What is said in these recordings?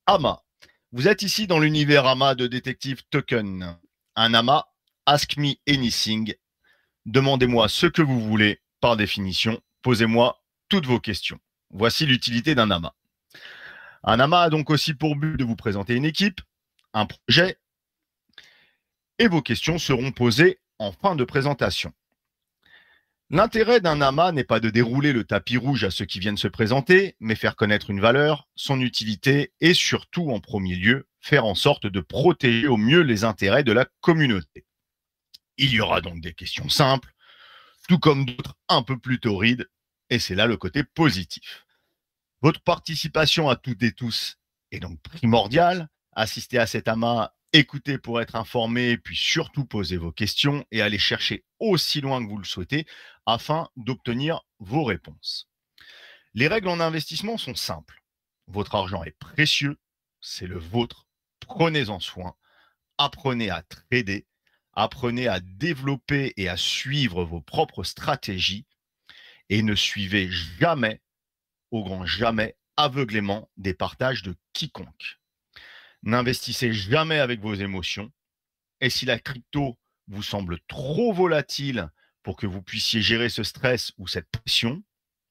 AMA. Vous êtes ici dans l'univers AMA de Détective Token. Un AMA, Ask Me Anything. Demandez-moi ce que vous voulez, par définition. Posez-moi toutes vos questions. Voici l'utilité d'un AMA. Un AMA a donc aussi pour but de vous présenter une équipe, un projet, et vos questions seront posées en fin de présentation. L'intérêt d'un AMA n'est pas de dérouler le tapis rouge à ceux qui viennent se présenter, mais faire connaître une valeur, son utilité et surtout, en premier lieu, faire en sorte de protéger au mieux les intérêts de la communauté. Il y aura donc des questions simples, tout comme d'autres un peu plus torrides, et c'est là le côté positif. Votre participation à toutes et tous est donc primordiale. Assistez à cet AMA, écoutez pour être informé, puis surtout posez vos questions et allez chercher aussi loin que vous le souhaitez afin d'obtenir vos réponses. Les règles en investissement sont simples. Votre argent est précieux, c'est le vôtre. Prenez-en soin, apprenez à trader, apprenez à développer et à suivre vos propres stratégies et ne suivez jamais, au grand jamais, aveuglément des partages de quiconque. N'investissez jamais avec vos émotions. Et si la crypto vous semble trop volatile pour que vous puissiez gérer ce stress ou cette pression,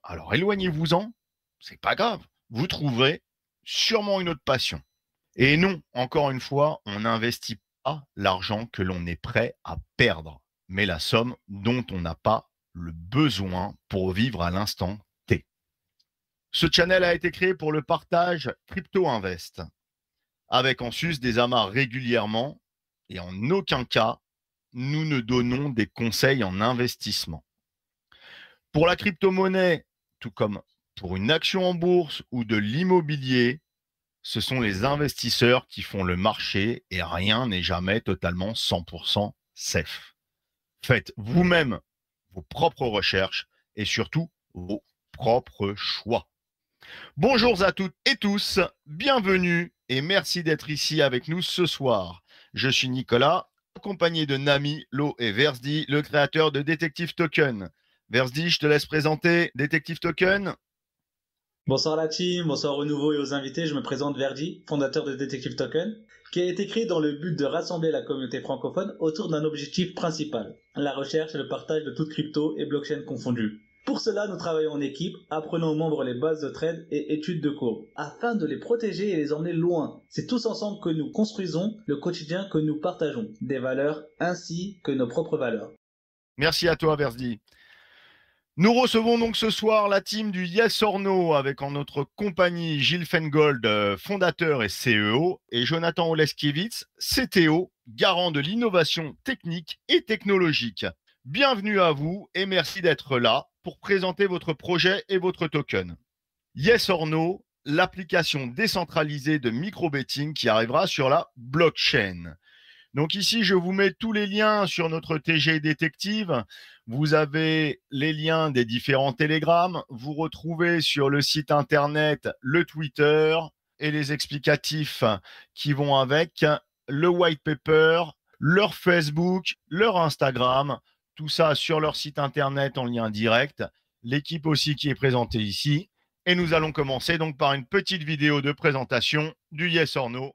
alors éloignez-vous-en. C'est pas grave. Vous trouverez sûrement une autre passion. Et non, encore une fois, on n'investit pas l'argent que l'on est prêt à perdre, mais la somme dont on n'a pas le besoin pour vivre à l'instant T. Ce channel a été créé pour le partage Crypto Invest, avec en sus des amas régulièrement, et en aucun cas, nous ne donnons des conseils en investissement. Pour la crypto-monnaie, tout comme pour une action en bourse ou de l'immobilier, ce sont les investisseurs qui font le marché et rien n'est jamais totalement 100% safe. Faites vous-même vos propres recherches et surtout vos propres choix. Bonjour à toutes et tous, bienvenue et merci d'être ici avec nous ce soir. Je suis Nicolas, accompagné de Nami, Lo et Versdi, le créateur de Détective Token. Versdi, je te laisse présenter Détective Token. Bonsoir la team, bonsoir aux nouveaux et aux invités, je me présente Verdi, fondateur de Detective Token, qui a été créé dans le but de rassembler la communauté francophone autour d'un objectif principal, la recherche et le partage de toutes crypto et blockchain confondues. Pour cela, nous travaillons en équipe, apprenons aux membres les bases de trade et études de cours, afin de les protéger et les emmener loin. C'est tous ensemble que nous construisons le quotidien que nous partageons, des valeurs ainsi que nos propres valeurs. Merci à toi Versdi. Nous recevons donc ce soir la team du Yes or No avec en notre compagnie Gilles Fengold, fondateur et CEO, et Jonathan Oleskiewicz, CTO, garant de l'innovation technique et technologique. Bienvenue à vous et merci d'être là pour présenter votre projet et votre token. Yes or No, l'application décentralisée de micro-betting qui arrivera sur la blockchain. Donc ici, je vous mets tous les liens sur notre TG Détective. Vous avez les liens des différents télégrammes. Vous retrouvez sur le site internet le Twitter et les explicatifs qui vont avec, le white paper, leur Facebook, leur Instagram. Tout ça sur leur site internet en lien direct. L'équipe aussi qui est présentée ici. Et nous allons commencer donc par une petite vidéo de présentation du Yes or No.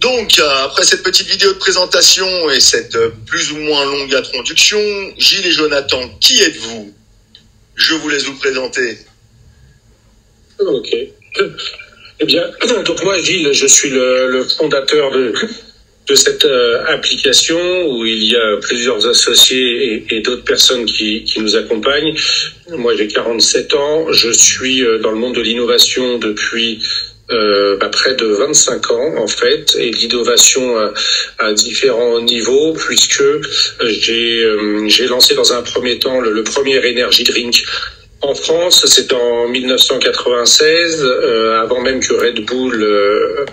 Donc, après cette petite vidéo de présentation et cette plus ou moins longue introduction, Gilles et Jonathan, qui êtes-vous? Je vous laisse vous présenter. Ok. Eh bien, donc moi, Gilles, je suis le fondateur de cette application où il y a plusieurs associés et d'autres personnes qui nous accompagnent. Moi, j'ai 47 ans. Je suis dans le monde de l'innovation depuis près de 25 ans en fait, et l'innovation à différents niveaux, puisque j'ai lancé dans un premier temps le premier energy drink en France. C'est en 1996, avant même que Red Bull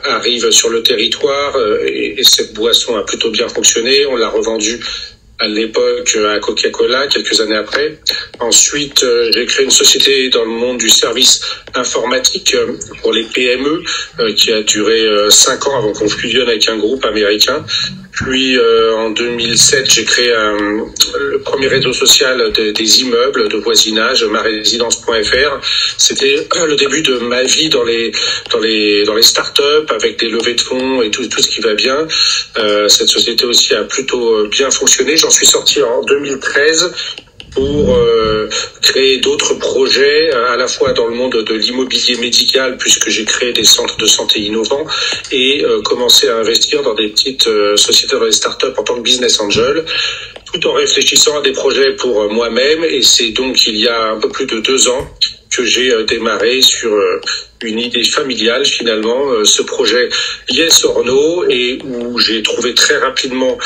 arrive sur le territoire, et cette boisson a plutôt bien fonctionné. On l'a revendue à l'époque à Coca-Cola, quelques années après. Ensuite, j'ai créé une société dans le monde du service informatique pour les PME, qui a duré 5 ans avant qu'on fusionne avec un groupe américain. Puis en 2007, j'ai créé le premier réseau social des immeubles de voisinage, marésidence.fr. C'était le début de ma vie dans les startups, avec des levées de fonds et tout ce qui va bien. Cette société aussi a plutôt bien fonctionné. J'en suis sorti en 2013 pour créer d'autres projets, à la fois dans le monde de l'immobilier médical, puisque j'ai créé des centres de santé innovants, et commencer à investir dans des petites sociétés, dans les startups en tant que business angel, tout en réfléchissant à des projets pour moi-même. Et c'est donc il y a un peu plus de 2 ans que j'ai démarré sur une idée familiale, finalement, ce projet Yes or No, et où j'ai trouvé très rapidement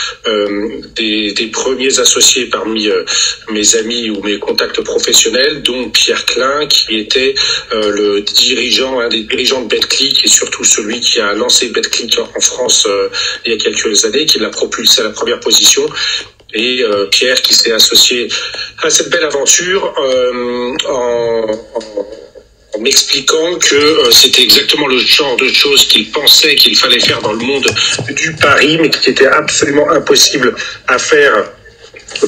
des premiers associés parmi mes amis ou mes contacts professionnels, dont Pierre Klein, qui était le dirigeant, un des dirigeants de BetClick, et surtout celui qui a lancé BetClick en France il y a quelques années, qui l'a propulsé à la première position. Et Pierre qui s'est associé à cette belle aventure en m'expliquant que c'était exactement le genre de choses qu'il pensait qu'il fallait faire dans le monde du pari, mais qui était absolument impossible à faire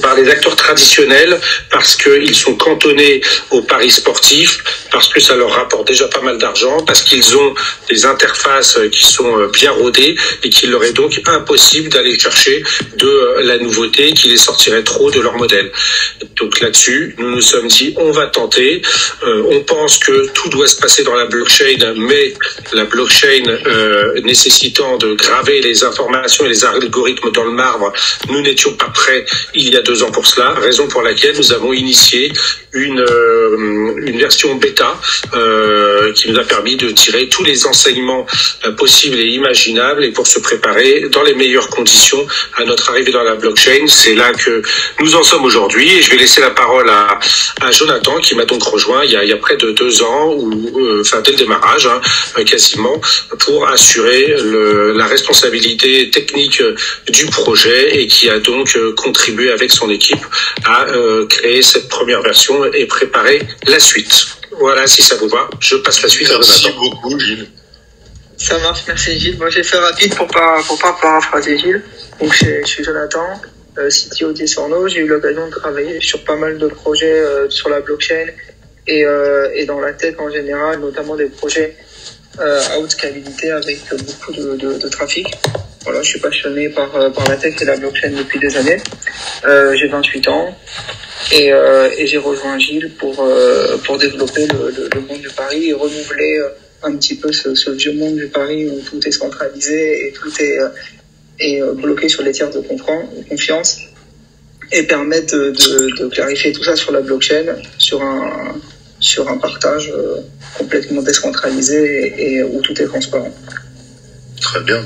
par les acteurs traditionnels, parce qu'ils sont cantonnés aux paris sportifs, parce que ça leur rapporte déjà pas mal d'argent, parce qu'ils ont des interfaces qui sont bien rodées, et qu'il leur est donc impossible d'aller chercher de la nouveauté qui les sortirait trop de leur modèle. Donc là-dessus, nous nous sommes dit, on va tenter. On pense que tout doit se passer dans la blockchain, mais la blockchain nécessitant de graver les informations et les algorithmes dans le marbre, nous n'étions pas prêts il y a 2 ans pour cela, raison pour laquelle nous avons initié une version bêta qui nous a permis de tirer tous les enseignements possibles et imaginables, et pour se préparer dans les meilleures conditions à notre arrivée dans la blockchain. C'est là que nous en sommes aujourd'hui, et je vais laisser la parole à Jonathan, qui m'a donc rejoint il y a près de 2 ans, dès le démarrage, quasiment, pour assurer la responsabilité technique du projet, et qui a donc contribué avec son équipe à créer cette première version et préparer la suite. Voilà, si ça vous va, je passe la suite à Jonathan. Merci beaucoup, Gilles. Ça marche, merci Gilles. Moi, je vais faire rapide pour pas paraphraser Gilles. Donc, je suis Jonathan, CTO de Yes or No. J'ai eu l'occasion de travailler sur pas mal de projets sur la blockchain et dans la tech en général, notamment des projets à haute scalabilité avec beaucoup de trafic. Voilà, je suis passionné par la tech et la blockchain depuis des années. J'ai 28 ans et j'ai rejoint Gilles pour développer le monde du pari et renouveler un petit peu ce vieux monde du pari où tout est centralisé et tout est bloqué sur les tiers de confiance, et permettre de clarifier tout ça sur la blockchain, sur un partage complètement décentralisé et où tout est transparent. Très bien.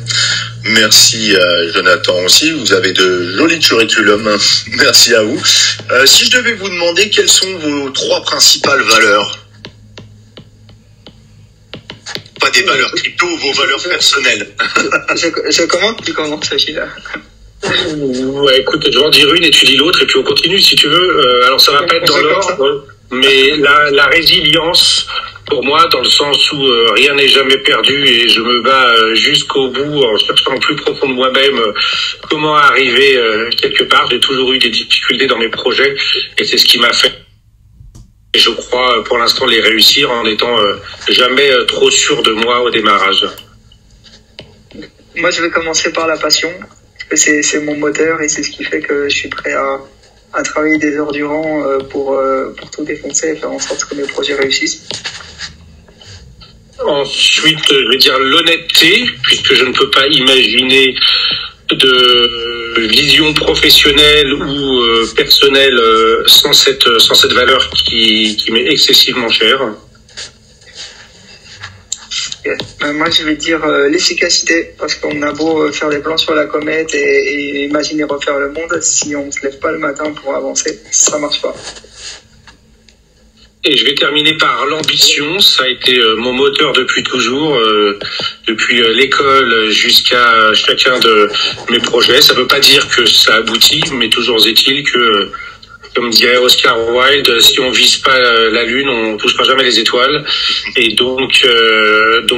Merci Jonathan aussi. Vous avez de jolis curriculums. Merci à vous. Si je devais vous demander quelles sont vos 3 principales valeurs, pas des valeurs crypto, vos valeurs personnelles. Je commence, tu commences, Gilles. Ouais, écoute, je vais en dire une et tu dis l'autre, et puis on continue si tu veux. Alors ça va pas être dans l'ordre, mais la résilience, pour moi, dans le sens où rien n'est jamais perdu, et je me bats jusqu'au bout en cherchant plus profond de moi-même comment arriver quelque part. J'ai toujours eu des difficultés dans mes projets, et c'est ce qui m'a fait, je crois, pour l'instant, les réussir, en étant jamais trop sûr de moi au démarrage. Moi, je vais commencer par la passion, parce que c'est mon moteur et c'est ce qui fait que je suis prêt à travailler des heures durant pour tout défoncer et faire en sorte que mes projets réussissent. Ensuite, je vais dire l'honnêteté, puisque je ne peux pas imaginer de vision professionnelle ou personnelle sans cette valeur qui m'est excessivement chère. Moi, je vais dire l'efficacité, parce qu'on a beau faire des plans sur la comète et imaginer refaire le monde, si on ne se lève pas le matin pour avancer, ça marche pas. Et je vais terminer par l'ambition. Ça a été mon moteur depuis toujours, depuis l'école jusqu'à chacun de mes projets. Ça ne veut pas dire que ça aboutit, mais toujours est-il que, comme dirait Oscar Wilde, si on vise pas la lune, on touchera jamais les étoiles. Et donc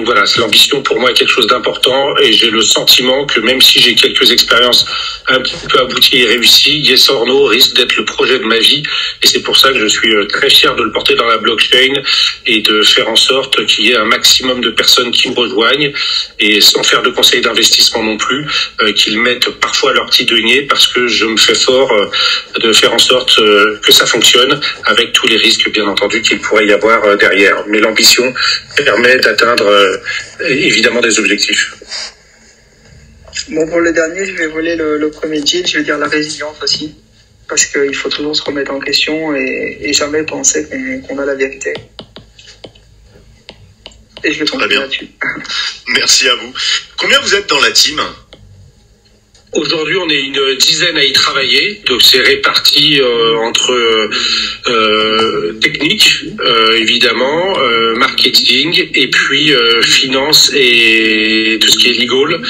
voilà, c'est l'ambition pour moi est quelque chose d'important. Et j'ai le sentiment que même si j'ai quelques expériences un petit peu abouties et réussies, Yes or No risque d'être le projet de ma vie. Et c'est pour ça que je suis très fier de le porter dans la blockchain et de faire en sorte qu'il y ait un maximum de personnes qui me rejoignent et sans faire de conseils d'investissement non plus, qu'ils mettent parfois leur petit denier parce que je me fais fort de faire en sorte que ça fonctionne avec tous les risques bien entendu qu'il pourrait y avoir derrière. Mais l'ambition permet d'atteindre évidemment des objectifs. Bon, pour le dernier, je vais voler le premier deal, je vais dire la résilience aussi, parce qu'il faut toujours se remettre en question et jamais penser qu'on a la vérité. Et je vais tomber là-dessus. Merci à vous. Combien vous êtes dans la team ? Aujourd'hui, on est une dizaine à y travailler, donc c'est réparti entre technique, évidemment, marketing, et puis finance et tout ce qui est legal,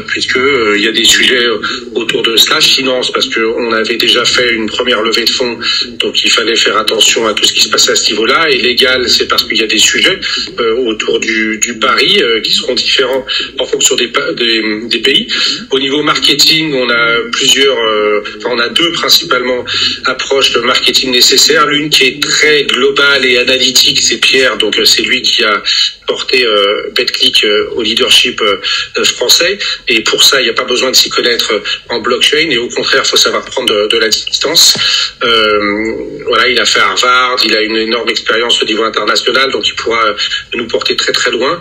puisque il y a des sujets autour de cela. Finance, parce que on avait déjà fait une première levée de fonds, donc il fallait faire attention à tout ce qui se passait à ce niveau-là. Et légal, c'est parce qu'il y a des sujets autour du pari qui seront différents en fonction des pays. Au niveau marketing, on a on a deux principalement approches de marketing nécessaires. L'une qui est très globale et analytique, c'est Pierre, donc c'est lui qui a porté BetClick au leadership français. Et pour ça, il n'y a pas besoin de s'y connaître en blockchain. Et au contraire, il faut savoir prendre de la distance. Voilà, il a fait Harvard, il a une énorme expérience au niveau international, donc il pourra nous porter très très loin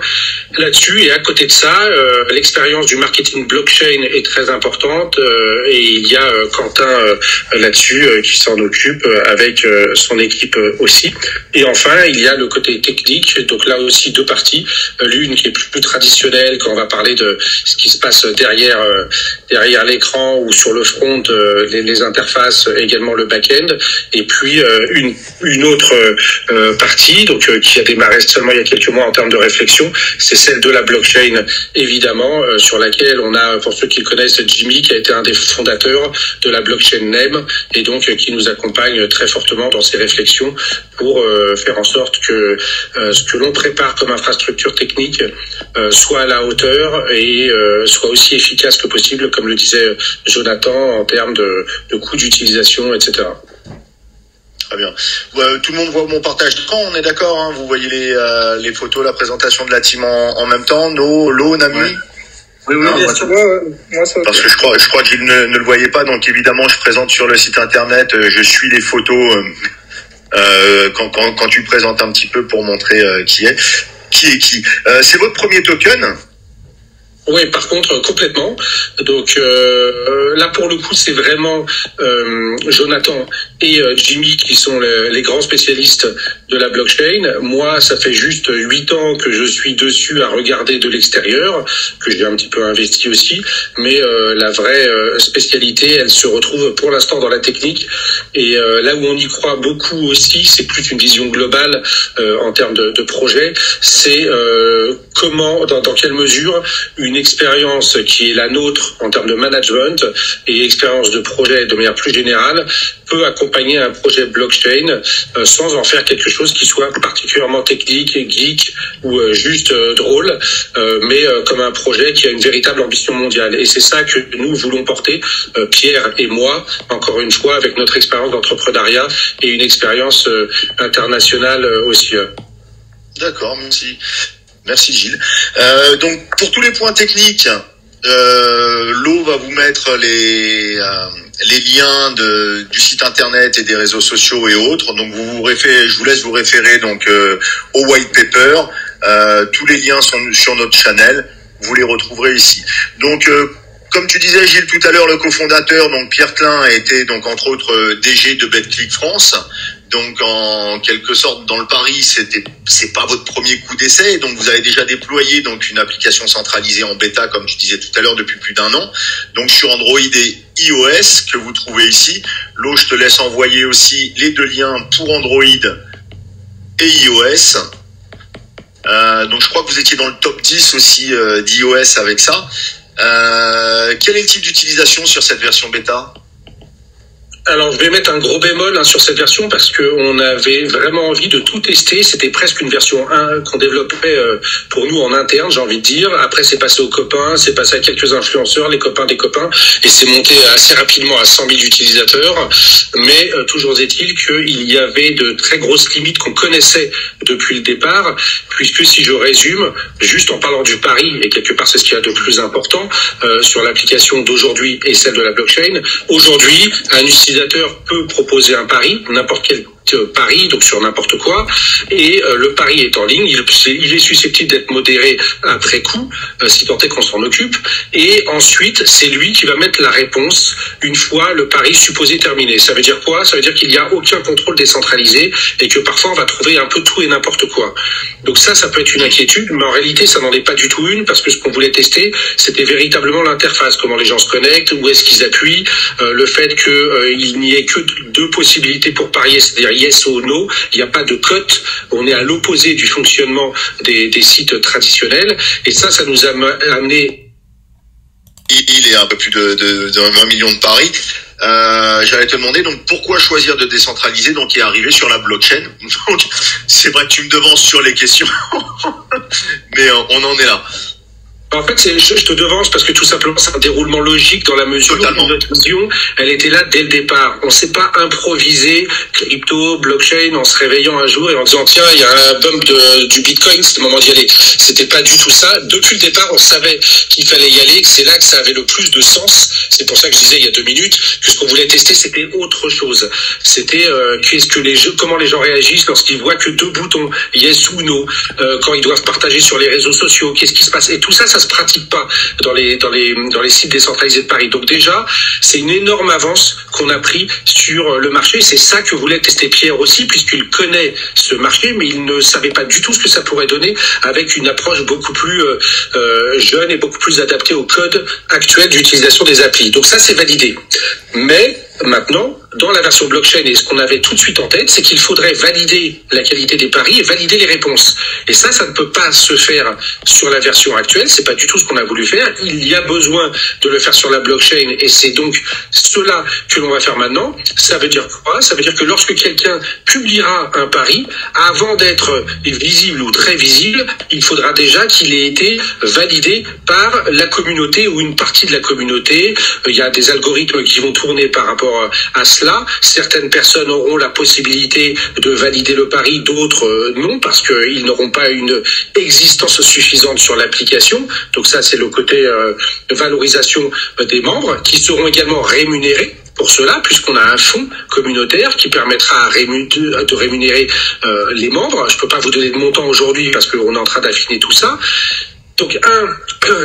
là-dessus. Et à côté de ça, l'expérience du marketing blockchain est très importante. Et il y a Quentin là-dessus qui s'en occupe avec son équipe aussi. Et enfin, il y a le côté technique. Donc là aussi, deux parties. L'une qui est plus traditionnelle, quand on va parler de ce qui se passe derrière l'écran ou sur le front, les interfaces, également le back-end. Et puis une autre partie, donc qui a démarré seulement il y a quelques mois en termes de réflexion, c'est celle de la blockchain, évidemment, sur laquelle on a, pour ceux qui le connaissent, Jimmy, qui a été un des fondateurs de la blockchain NEM et donc qui nous accompagne très fortement dans ces réflexions pour faire en sorte que ce que l'on prépare comme infrastructure technique soit à la hauteur et soit aussi efficace que possible, comme le disait Jonathan, en termes de coût d'utilisation, etc. Très bien. Tout le monde voit mon partage d'écran, on est d'accord, hein, vous voyez les photos, la présentation de la team en même temps, Nami. Ouais. Oui, bien sûr. Moi, ça, parce que je crois qu'il ne le voyait pas, donc évidemment je présente sur le site internet, je suis les photos quand tu présentes un petit peu pour montrer qui est qui. C'est votre premier token ? Oui, par contre, complètement. Donc là, pour le coup, c'est vraiment Jonathan et Jimmy qui sont les grands spécialistes de la blockchain. Moi, ça fait juste 8 ans que je suis dessus à regarder de l'extérieur, que j'ai un petit peu investi aussi. Mais la vraie spécialité, elle se retrouve pour l'instant dans la technique. Et là où on y croit beaucoup aussi, c'est plus une vision globale en termes de projet. C'est comment, dans quelle mesure une expérience qui est la nôtre en termes de management et expérience de projet de manière plus générale peut accompagner un projet blockchain sans en faire quelque chose qui soit particulièrement technique, geek ou juste drôle, mais comme un projet qui a une véritable ambition mondiale. Et c'est ça que nous voulons porter, Pierre et moi, encore une fois, avec notre expérience d'entrepreneuriat et une expérience internationale aussi. D'accord, merci. Merci Gilles. Donc pour tous les points techniques, Lo va vous mettre les liens du site internet et des réseaux sociaux et autres. Donc je vous laisse vous référer donc au white paper. Tous les liens sont sur notre channel. Vous les retrouverez ici. Donc comme tu disais, Gilles, tout à l'heure, le cofondateur, donc Pierre Klein, a été donc entre autres DG de BetClick France. Donc en quelque sorte, dans le pari, c'est pas votre premier coup d'essai. Donc vous avez déjà déployé donc une application centralisée en bêta, comme tu disais tout à l'heure, depuis plus d'1 an. Donc sur Android et iOS que vous trouvez ici. Lo, je te laisse envoyer aussi les 2 liens pour Android et iOS. Donc je crois que vous étiez dans le top 10 aussi d'iOS avec ça. Quel est le type d'utilisation sur cette version bêta ? Alors, je vais mettre un gros bémol sur cette version parce qu'on avait vraiment envie de tout tester. C'était presque une version 1 qu'on développait pour nous en interne, j'ai envie de dire. Après, c'est passé aux copains, c'est passé à quelques influenceurs, les copains des copains, et c'est monté assez rapidement à 100 000 utilisateurs. Mais toujours est-il qu'il y avait de très grosses limites qu'on connaissait depuis le départ, puisque si je résume, juste en parlant du pari, et quelque part c'est ce qu'il y a de plus important sur l'application d'aujourd'hui et celle de la blockchain, aujourd'hui, un utilisateur peut proposer un pari, n'importe quel pari, donc sur n'importe quoi, et le pari est en ligne, il est susceptible d'être modéré après coup, si tant est qu'on s'en occupe, et ensuite c'est lui qui va mettre la réponse une fois le pari supposé terminé. Ça veut dire quoi ? Ça veut dire qu'il n'y a aucun contrôle décentralisé et que parfois on va trouver un peu tout et n'importe quoi. Donc ça peut être une inquiétude, mais en réalité ça n'en est pas du tout une, parce que ce qu'on voulait tester, c'était véritablement l'interface, comment les gens se connectent, où est-ce qu'ils appuient, le fait qu'il n'y ait que 2 possibilités pour parier, c'est-à-dire yes ou no, il n'y a pas de cote, on est à l'opposé du fonctionnement des sites traditionnels, et ça nous a amené... Il est un peu plus de 1 million de paris. J'allais te demander donc pourquoi choisir de décentraliser donc et arriver sur la blockchain. Donc c'est vrai que tu me devances sur les questions, mais on en est là. En fait, je te devance parce que tout simplement c'est un déroulement logique dans la mesure où notre vision, elle était là dès le départ. On s'est pas improvisé crypto, blockchain en se réveillant un jour et en disant tiens, il y a un bump du Bitcoin, c'est le moment d'y aller. C'était pas du tout ça. Depuis le départ, on savait qu'il fallait y aller, que c'est là que ça avait le plus de sens. C'est pour ça que je disais il y a 2 minutes que ce qu'on voulait tester, c'était autre chose. C'était comment les gens réagissent lorsqu'ils voient que 2 boutons, yes ou no, quand ils doivent partager sur les réseaux sociaux, qu'est-ce qui se passe, et tout ça se pratique pas dans les sites décentralisés de Paris. Donc déjà, c'est une énorme avance qu'on a pris sur le marché. C'est ça que voulait tester Pierre aussi, puisqu'il connaît ce marché, mais il ne savait pas du tout ce que ça pourrait donner avec une approche beaucoup plus jeune et beaucoup plus adaptée au code actuel d'utilisation des applis. Donc ça, c'est validé. Mais maintenant, dans la version blockchain, et ce qu'on avait tout de suite en tête, c'est qu'il faudrait valider la qualité des paris et valider les réponses. Et ça ne peut pas se faire sur la version actuelle. C'est pas du tout ce qu'on a voulu faire. Il y a besoin de le faire sur la blockchain, et c'est donc cela que l'on va faire maintenant. Ça veut dire quoi ? Ça veut dire que lorsque quelqu'un publiera un pari, avant d'être visible ou très visible, il faudra déjà qu'il ait été validé par la communauté ou une partie de la communauté. Il y a des algorithmes qui vont tourner par rapport à cela. Certaines personnes auront la possibilité de valider le pari, d'autres non, parce qu'ils n'auront pas une existence suffisante sur l'application. Donc ça, c'est le côté valorisation des membres, qui seront également rémunérés pour cela, puisqu'on a un fonds communautaire qui permettra de rémunérer les membres. Je peux pas vous donner de montant aujourd'hui parce qu'on est en train d'affiner tout ça. Donc,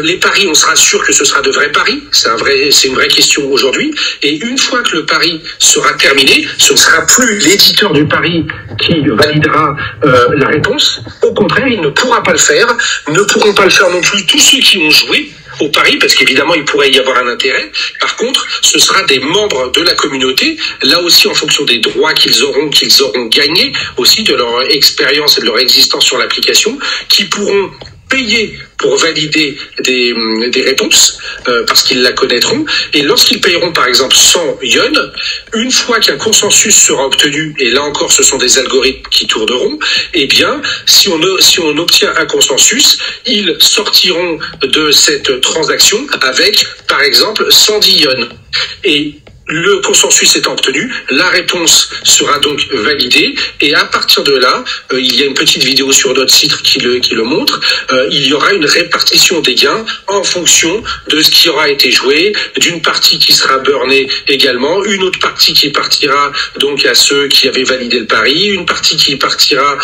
les paris, on sera sûr que ce sera de vrais paris. C'est une vraie question aujourd'hui. Et une fois que le pari sera terminé, ce ne sera plus l'éditeur du pari qui validera la réponse. Au contraire, il ne pourra pas le faire. Ne pourront pas le faire non plus tous ceux qui ont joué au pari, parce qu'évidemment, il pourrait y avoir un intérêt. Par contre, ce sera des membres de la communauté, là aussi en fonction des droits qu'ils auront gagnés, aussi de leur expérience et de leur existence sur l'application, qui pourront payer pour valider des réponses, parce qu'ils la connaîtront. Et lorsqu'ils payeront par exemple 100 yuan, une fois qu'un consensus sera obtenu, et là encore ce sont des algorithmes qui tourneront, eh bien si on obtient un consensus, ils sortiront de cette transaction avec par exemple 110 yuan. Et Le consensus étant obtenu, la réponse sera donc validée et à partir de là, il y a une petite vidéo sur notre site qui le montre, il y aura une répartition des gains en fonction de ce qui aura été joué, d'une partie qui sera burnée également, une autre partie qui partira donc à ceux qui avaient validé le pari, une partie qui partira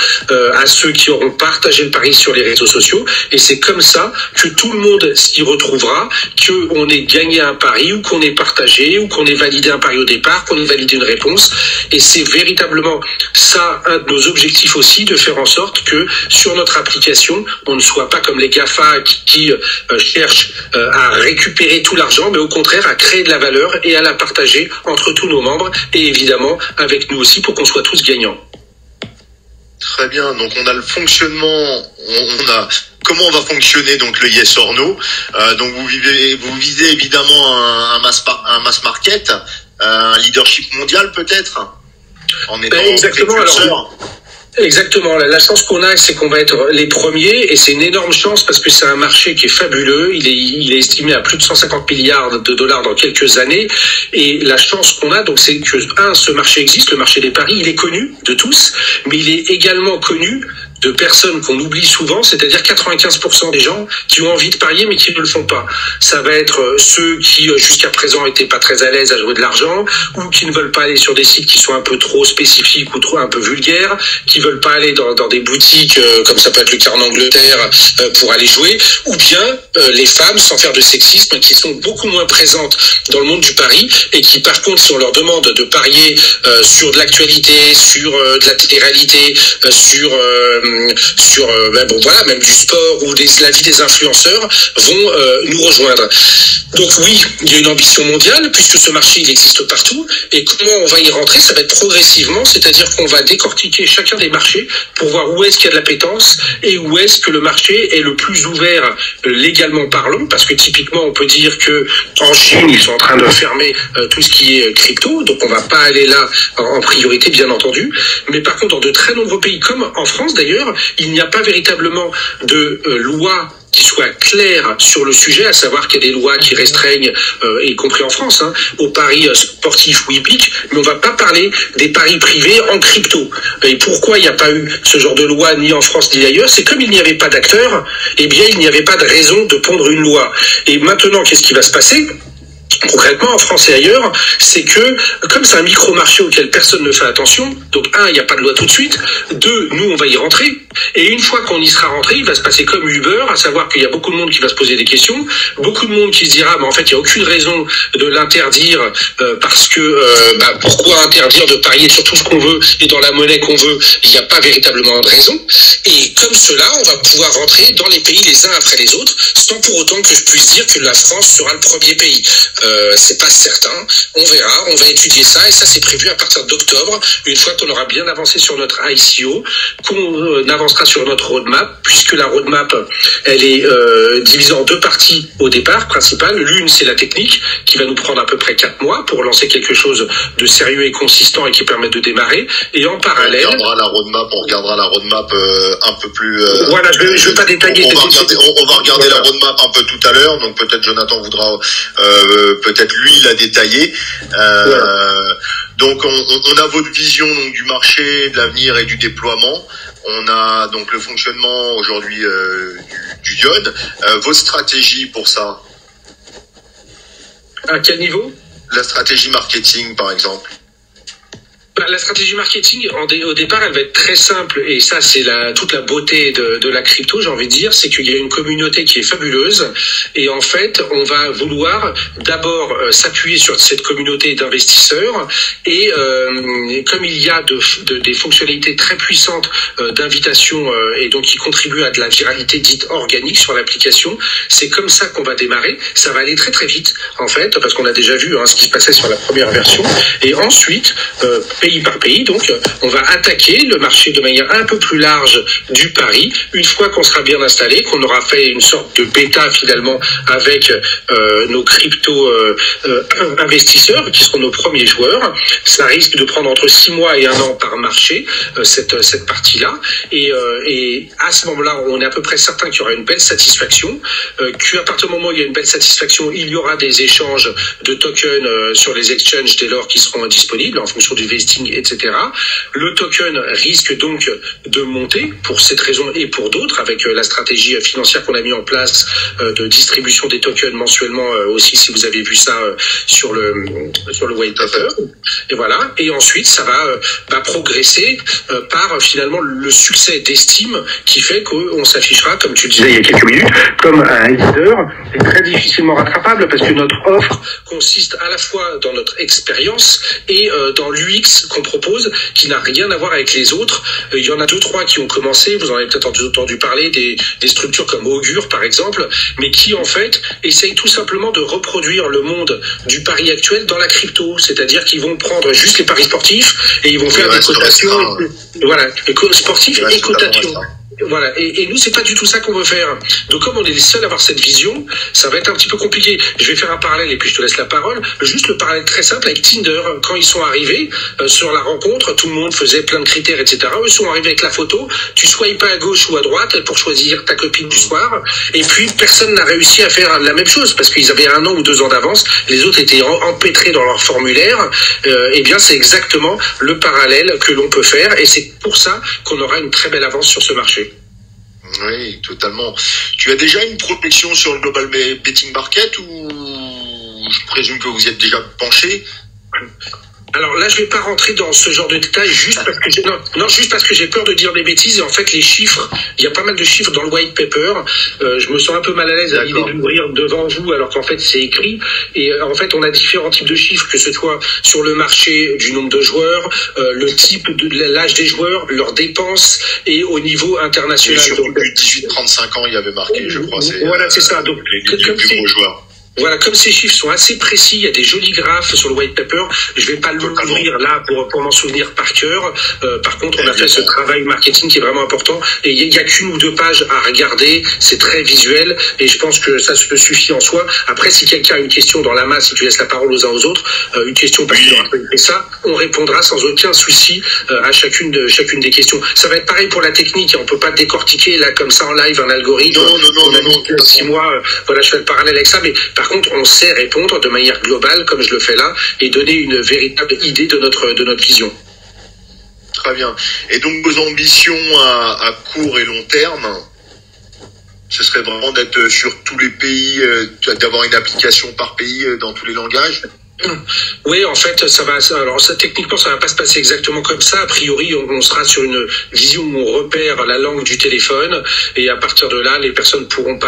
à ceux qui auront partagé le pari sur les réseaux sociaux et c'est comme ça que tout le monde s'y retrouvera, qu'on ait gagné un pari ou qu'on ait partagé ou qu'on ait validé un pari au départ, qu'on ait validé une réponse. Et c'est véritablement ça un de nos objectifs aussi, de faire en sorte que sur notre application, on ne soit pas comme les GAFA qui cherchent à récupérer tout l'argent, mais au contraire à créer de la valeur et à la partager entre tous nos membres et évidemment avec nous aussi pour qu'on soit tous gagnants. Très bien, donc on a le fonctionnement, on a comment va fonctionner donc le yes or no. Donc vous visez évidemment un mass market, un leadership mondial peut-être, en étant précurseur. Exactement. La chance qu'on a, c'est qu'on va être les premiers et c'est une énorme chance parce que c'est un marché qui est fabuleux. Il est estimé à plus de 150 milliards de dollars dans quelques années. Et la chance qu'on a, donc, c'est que, ce marché existe, le marché des paris, il est connu de tous, mais il est également connu de personnes qu'on oublie souvent, c'est-à-dire 95% des gens qui ont envie de parier mais qui ne le font pas. Ça va être ceux qui jusqu'à présent étaient pas très à l'aise à jouer de l'argent ou qui ne veulent pas aller sur des sites qui sont un peu trop spécifiques ou trop un peu vulgaires, qui veulent pas aller dans des boutiques comme ça peut être le cas en Angleterre pour aller jouer, ou bien les femmes, sans faire de sexisme, qui sont beaucoup moins présentes dans le monde du pari et qui par contre si on leur demande de parier sur de l'actualité, sur de la télé-réalité, sur même du sport ou la vie des influenceurs vont nous rejoindre. Donc oui, il y a une ambition mondiale puisque ce marché il existe partout et comment on va y rentrer, ça va être progressivement, c'est-à-dire qu'on va décortiquer chacun des marchés pour voir où est-ce qu'il y a de l'appétence et où est-ce que le marché est le plus ouvert légalement parlant, parce que typiquement on peut dire que en Chine ils sont en train de fermer tout ce qui est crypto, donc on va pas aller là en priorité bien entendu, mais par contre dans de très nombreux pays comme en France d'ailleurs, il n'y a pas véritablement de loi qui soit claire sur le sujet, à savoir qu'il y a des lois qui restreignent, y compris en France, aux paris sportifs ou hippiques, mais on va pas parler des paris privés en crypto. Et pourquoi il n'y a pas eu ce genre de loi ni en France ni ailleurs? C'est comme il n'y avait pas d'acteurs, eh bien il n'y avait pas de raison de pondre une loi. Et maintenant, qu'est-ce qui va se passer ? Concrètement, en France et ailleurs, c'est que, comme c'est un micro-marché auquel personne ne fait attention, donc il n'y a pas de loi tout de suite, nous, on va y rentrer, et une fois qu'on y sera rentré, il va se passer comme Uber, à savoir qu'il y a beaucoup de monde qui va se poser des questions, beaucoup de monde qui se dira, mais en fait, il n'y a aucune raison de l'interdire, parce que, pourquoi interdire de parier sur tout ce qu'on veut et dans la monnaie qu'on veut? Il n'y a pas véritablement de raison, et comme cela, on va pouvoir rentrer dans les pays les uns après les autres, sans pour autant que je puisse dire que la France sera le premier pays. C'est pas certain, on verra, on va étudier ça et ça c'est prévu à partir d'octobre, une fois qu'on aura bien avancé sur notre ICO, qu'on avancera sur notre roadmap, puisque la roadmap elle est divisée en deux parties au départ principales. L'une c'est la technique qui va nous prendre à peu près 4 mois pour lancer quelque chose de sérieux et consistant et qui permet de démarrer, et en parallèle on regardera la roadmap un peu plus voilà, je vais pas détailler, on va regarder la roadmap un peu tout à l'heure, donc peut-être Jonathan voudra peut-être lui l'a détaillé. Donc on a votre vision donc du marché, de l'avenir et du déploiement. On a donc le fonctionnement aujourd'hui du Yod. Votre stratégie pour ça? À quel niveau? La stratégie marketing par exemple. La stratégie marketing, au départ, elle va être très simple, et ça, c'est toute la beauté de la crypto, j'ai envie de dire, c'est qu'il y a une communauté qui est fabuleuse, et en fait, on va vouloir d'abord s'appuyer sur cette communauté d'investisseurs, et comme il y a des fonctionnalités très puissantes d'invitation, et donc qui contribuent à de la viralité dite organique sur l'application, c'est comme ça qu'on va démarrer. Ça va aller très très vite, en fait, parce qu'on a déjà vu ce qui se passait sur la première version, et ensuite, pays par pays. Donc, on va attaquer le marché de manière un peu plus large du pari. Une fois qu'on sera bien installé, qu'on aura fait une sorte de bêta finalement avec nos crypto investisseurs qui seront nos premiers joueurs. Ça risque de prendre entre 6 mois et 1 an par marché, cette partie-là. Et à ce moment-là, on est à peu près certain qu'il y aura une belle satisfaction, qu'à partir du moment où il y a une belle satisfaction, il y aura des échanges de tokens sur les exchanges dès lors qui seront disponibles en fonction du vesting, etc. Le token risque donc de monter pour cette raison et pour d'autres, avec la stratégie financière qu'on a mis en place de distribution des tokens mensuellement aussi, si vous avez vu ça sur le white paper. Et voilà. Et ensuite, ça va progresser par finalement le succès d'estime qui fait qu'on s'affichera, comme tu le disais il y a quelques minutes, comme un leader. C'est très difficilement rattrapable parce que notre offre consiste à la fois dans notre expérience et dans l'UX qu'on propose, qui n'a rien à voir avec les autres. Il y en a 2-3 qui ont commencé, vous en avez peut-être entendu parler, des structures comme Augure par exemple, mais qui en fait essayent tout simplement de reproduire le monde du pari actuel dans la crypto, c'est-à-dire qu'ils vont prendre juste les paris sportifs et ils vont faire des cotations, voilà, sportifs et cotations. Voilà, et nous c'est pas du tout ça qu'on veut faire. Donc comme on est les seuls à avoir cette vision, ça va être un petit peu compliqué. Je vais faire un parallèle et puis je te laisse la parole. Juste le parallèle très simple avec Tinder. Quand ils sont arrivés sur la rencontre, tout le monde faisait plein de critères, etc. Eux sont arrivés avec la photo. Tu swipes pas à gauche ou à droite pour choisir ta copine du soir. Et puis personne n'a réussi à faire la même chose parce qu'ils avaient 1 an ou 2 ans d'avance. Les autres étaient empêtrés dans leur formulaire. Eh bien c'est exactement le parallèle que l'on peut faire et c'est pour ça qu'on aura une très belle avance sur ce marché. Oui, totalement. Tu as déjà une protection sur le Global Betting Market ou je présume que vous y êtes déjà penché? Alors là, je vais pas rentrer dans ce genre de détails juste parce que juste parce que j'ai peur de dire des bêtises et en fait les chiffres, il y a pas mal de chiffres dans le white paper. Je me sens un peu mal à l'aise à l'idée de l'ouvrir devant vous alors qu'en fait c'est écrit et en fait on a différents types de chiffres que ce soit sur le marché du nombre de joueurs, le type de l'âge des joueurs, leurs dépenses et au niveau international. Et surtout du 18-35 ans, il y avait marqué, je crois. Voilà, c'est ça. Donc les plus gros joueurs. Voilà, comme ces chiffres sont assez précis, il y a des jolis graphes sur le white paper. Je vais pas l'ouvrir là pour m'en souvenir par cœur. Par contre, on a fait ce travail marketing qui est vraiment important. Et il y a qu'une ou 2 pages à regarder. C'est très visuel et je pense que ça se suffit en soi. Après, si quelqu'un a une question dans la masse, si tu laisses la parole aux uns aux autres, une question parce qu'il aura fait ça, on répondra sans aucun souci à chacune des questions. Ça va être pareil pour la technique. On peut pas décortiquer là comme ça en live un algorithme. Non. 6 mois. Voilà, je fais le parallèle avec ça, mais par contre, on sait répondre de manière globale, comme je le fais là, et donner une véritable idée de notre vision. Très bien. Et donc, vos ambitions à court et long terme, ce serait vraiment d'être sur tous les pays, d'avoir une application par pays dans tous les langages? Oui, en fait, techniquement, ça va pas se passer exactement comme ça. A priori, on sera sur une vision où on repère la langue du téléphone et à partir de là, les personnes pourront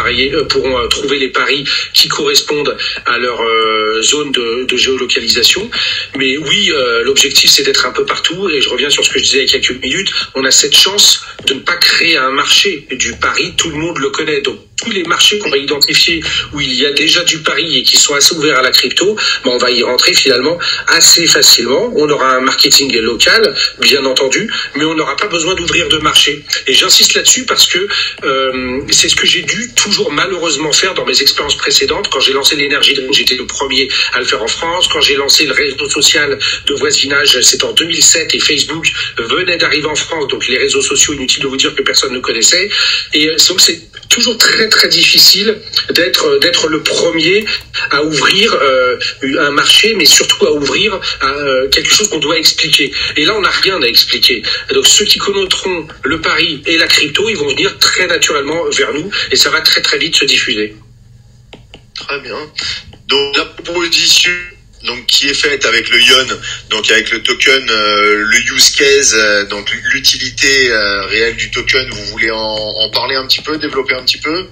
trouver les paris qui correspondent à leur zone de géolocalisation. Mais oui, l'objectif, c'est d'être un peu partout et je reviens sur ce que je disais il y a quelques minutes. On a cette chance de ne pas créer un marché du pari. Tout le monde le connaît. Donc, tous les marchés qu'on va identifier où il y a déjà du pari et qui sont assez ouverts à la crypto, on va y rentrer finalement assez facilement. On aura un marketing local, bien entendu, mais on n'aura pas besoin d'ouvrir de marché. Et j'insiste là-dessus parce que c'est ce que j'ai dû toujours malheureusement faire dans mes expériences précédentes. Quand j'ai lancé l'énergie drink, j'étais le premier à le faire en France. Quand j'ai lancé le réseau social de voisinage, c'était en 2007 et Facebook venait d'arriver en France. Donc les réseaux sociaux, inutile de vous dire que personne ne connaissait. Et donc c'est toujours très très difficile d'être le premier à ouvrir un marché, mais surtout à ouvrir quelque chose qu'on doit expliquer. Et là, on n'a rien à expliquer. Donc ceux qui connaîtront le pari et la crypto, ils vont venir très naturellement vers nous et ça va très très vite se diffuser. Très bien. Donc la proposition qui est faite avec le Ion, donc avec le token, le use case, donc l'utilité réelle du token, vous voulez en parler un petit peu, développer un petit peu?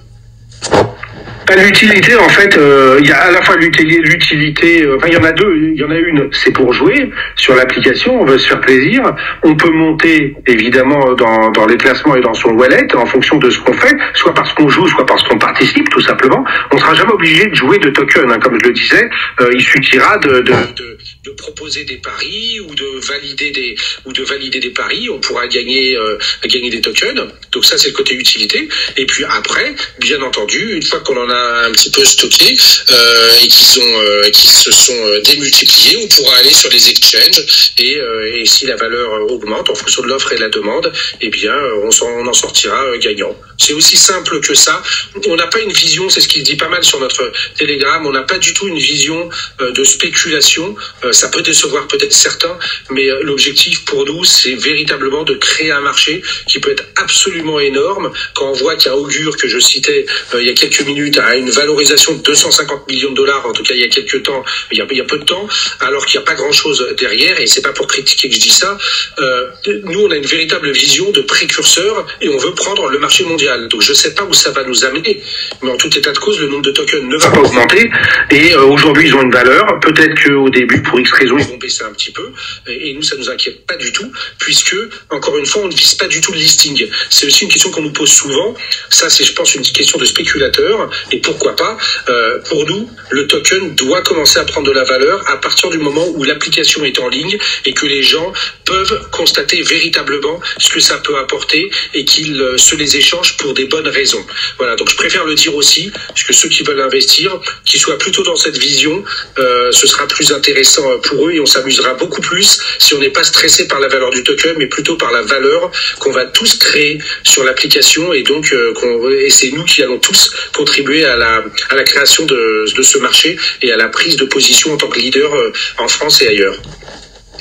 L'utilité, en fait, il y a à la fois l'utilité, il y en a deux. Il y en a une, c'est pour jouer sur l'application, on veut se faire plaisir. On peut monter, évidemment, dans les classements et dans son wallet, en fonction de ce qu'on fait, soit parce qu'on joue, soit parce qu'on participe, tout simplement. On sera jamais obligé de jouer de token, hein, comme je le disais. Il suffira de proposer des paris ou de valider des paris. On pourra gagner des tokens. Donc ça, c'est le côté utilité. Et puis après, bien entendu, une fois qu'on en a un petit peu stocké et qu'ils se sont démultipliés, on pourra aller sur les exchanges et si la valeur augmente en fonction de l'offre et de la demande, eh bien on en sortira gagnant. C'est aussi simple que ça. On n'a pas une vision, c'est ce qu'il dit pas mal sur notre Telegram, on n'a pas du tout une vision de spéculation. Ça peut décevoir peut-être certains, mais l'objectif pour nous, c'est véritablement de créer un marché qui peut être absolument énorme. Quand on voit qu'il y a Augure, que je citais il y a quelques minutes, a une valorisation de 250 millions de dollars, en tout cas il y a quelques temps, il y a peu de temps, alors qu'il n'y a pas grand-chose derrière, et c'est pas pour critiquer que je dis ça. Nous, on a une véritable vision de précurseur, et on veut prendre le marché mondial. Donc je sais pas où ça va nous amener, mais en tout état de cause, le nombre de tokens ne va pas augmenter, et aujourd'hui ils ont une valeur. Peut-être qu'au début, pour X raisons, ils vont baisser un petit peu, et nous, ça nous inquiète pas du tout, puisque, encore une fois, on ne vise pas du tout le listing. C'est aussi une question qu'on nous pose souvent. Ça, c'est, je pense, une question de spéculateur, et pourquoi pas. Pour nous, le token doit commencer à prendre de la valeur à partir du moment où l'application est en ligne et que les gens peuvent constater véritablement ce que ça peut apporter et qu'ils se les échangent pour des bonnes raisons. Voilà, donc je préfère le dire aussi, parce que ceux qui veulent investir, qu'ils soient plutôt dans cette vision, ce sera plus intéressant pour eux et on s'amusera beaucoup plus si on n'est pas stressé par la valeur du token, mais plutôt par la valeur qu'on va tous créer sur l'application, et donc et c'est nous qui allons tous contribuer à la création de ce marché et à la prise de position en tant que leader en France et ailleurs.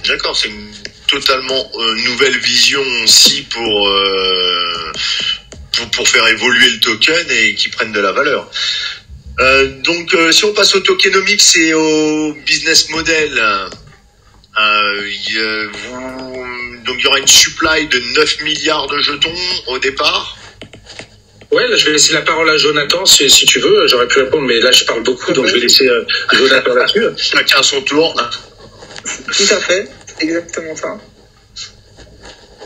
D'accord, c'est une totalement nouvelle vision aussi pour faire évoluer le token et qu'il prenne de la valeur. Donc si on passe au tokenomics et au business model, donc il y aura une supply de 9 milliards de jetons au départ. Ouais, là, je vais laisser la parole à Jonathan, si tu veux. J'aurais pu répondre, mais là, je parle beaucoup, donc je vais laisser Jonathan là-dessus. Chacun à son tour. Tout à fait, c'est exactement ça.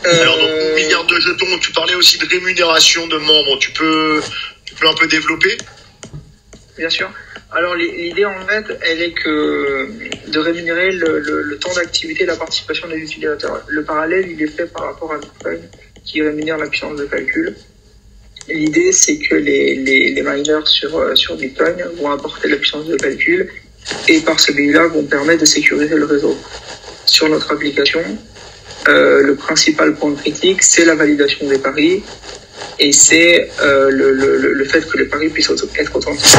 Alors, donc, milliards de jetons, tu parlais aussi de rémunération de membres. Tu peux un peu développer ? Bien sûr. Alors, l'idée, en fait, elle est que de rémunérer le temps d'activité et la participation des utilisateurs. Le parallèle, il est fait par rapport à Bitcoin, qui rémunère la puissance de calcul. L'idée, c'est que les miners sur Bitcoin vont apporter la puissance de calcul et par ce biais-là vont permettre de sécuriser le réseau. Sur notre application, le principal point critique, c'est la validation des paris et c'est le fait que les paris puissent être authentiques.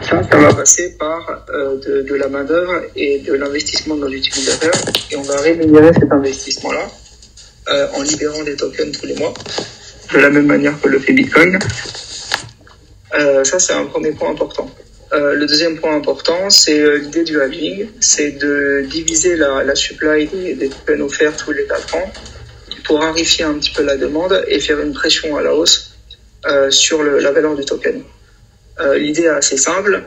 Ça va passer par de la main-d'œuvre et de l'investissement de nos utilisateurs, et on va rémunérer cet investissement-là en libérant des tokens tous les mois, de la même manière que le fait Bitcoin. Ça, c'est un premier point important. Le deuxième point important, c'est l'idée du halving, c'est de diviser la supply des tokens offerts tous les 4 ans pour raréfier un petit peu la demande et faire une pression à la hausse sur la valeur du token. L'idée est assez simple.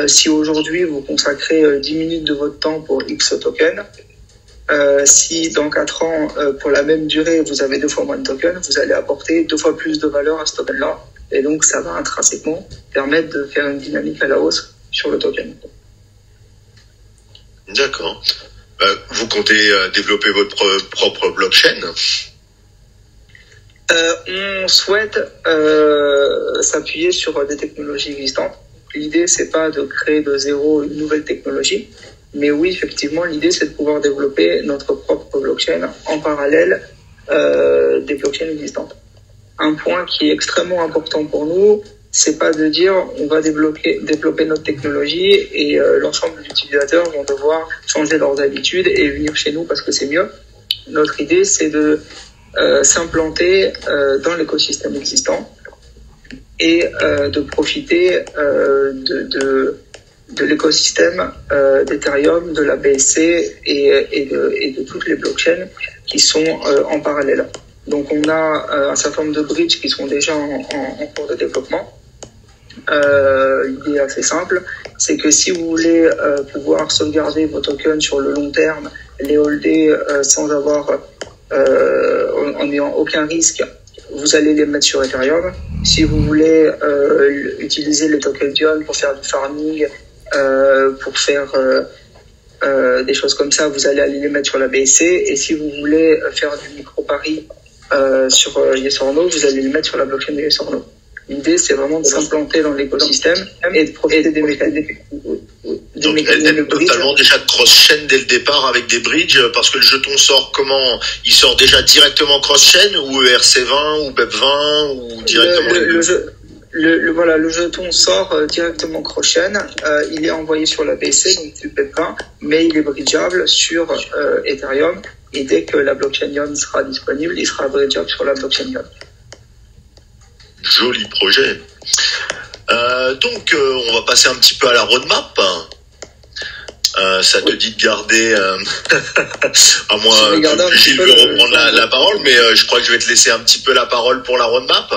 Si aujourd'hui vous consacrez 10 minutes de votre temps pour X token, si dans 4 ans, pour la même durée, vous avez 2 fois moins de tokens, vous allez apporter 2 fois plus de valeur à ce token-là. Et donc, ça va intrinsèquement permettre de faire une dynamique à la hausse sur le token. D'accord. Vous comptez développer votre propre blockchain ? On souhaite s'appuyer sur des technologies existantes. L'idée, c'est pas de créer de zéro une nouvelle technologie, mais oui, effectivement, l'idée, c'est de pouvoir développer notre propre blockchain en parallèle des blockchains existantes. Un point qui est extrêmement important pour nous, c'est pas de dire on va développer notre technologie et l'ensemble des utilisateurs vont devoir changer leurs habitudes et venir chez nous parce que c'est mieux. Notre idée, c'est de s'implanter dans l'écosystème existant et de profiter de l'écosystème d'Ethereum, de la BSC et de toutes les blockchains qui sont en parallèle. Donc on a un certain nombre de bridges qui sont déjà en cours de développement. l'idée est assez simple, c'est que si vous voulez pouvoir sauvegarder vos tokens sur le long terme, les holder sans avoir en n'ayant aucun risque, vous allez les mettre sur Ethereum. Si vous voulez utiliser les tokens Dion pour faire du farming, pour faire des choses comme ça, vous allez aller les mettre sur la BSC. Et si vous voulez faire du micro-pari sur Yes or No, vous allez les mettre sur la blockchain de Yes or No. L'idée, c'est vraiment de s'implanter dans l'écosystème et de profiter des mécanismes. Donc, elle est totalement déjà cross-chain dès le départ avec des bridges, parce que le jeton sort comment? Il sort déjà directement cross-chain ou ERC20 ou BEP20 ou directement le jeton sort directement cross-chain. Il est envoyé sur la BSC, donc du BEP20, mais il est bridgeable sur Ethereum. Et dès que la blockchain Ion sera disponible, il sera bridgeable sur la blockchain Ion. Joli projet. Donc, on va passer un petit peu à la roadmap. Ça te dit de garder, à moins que Gilles veut reprendre la parole, mais je crois que je vais te laisser un petit peu la parole pour la roadmap.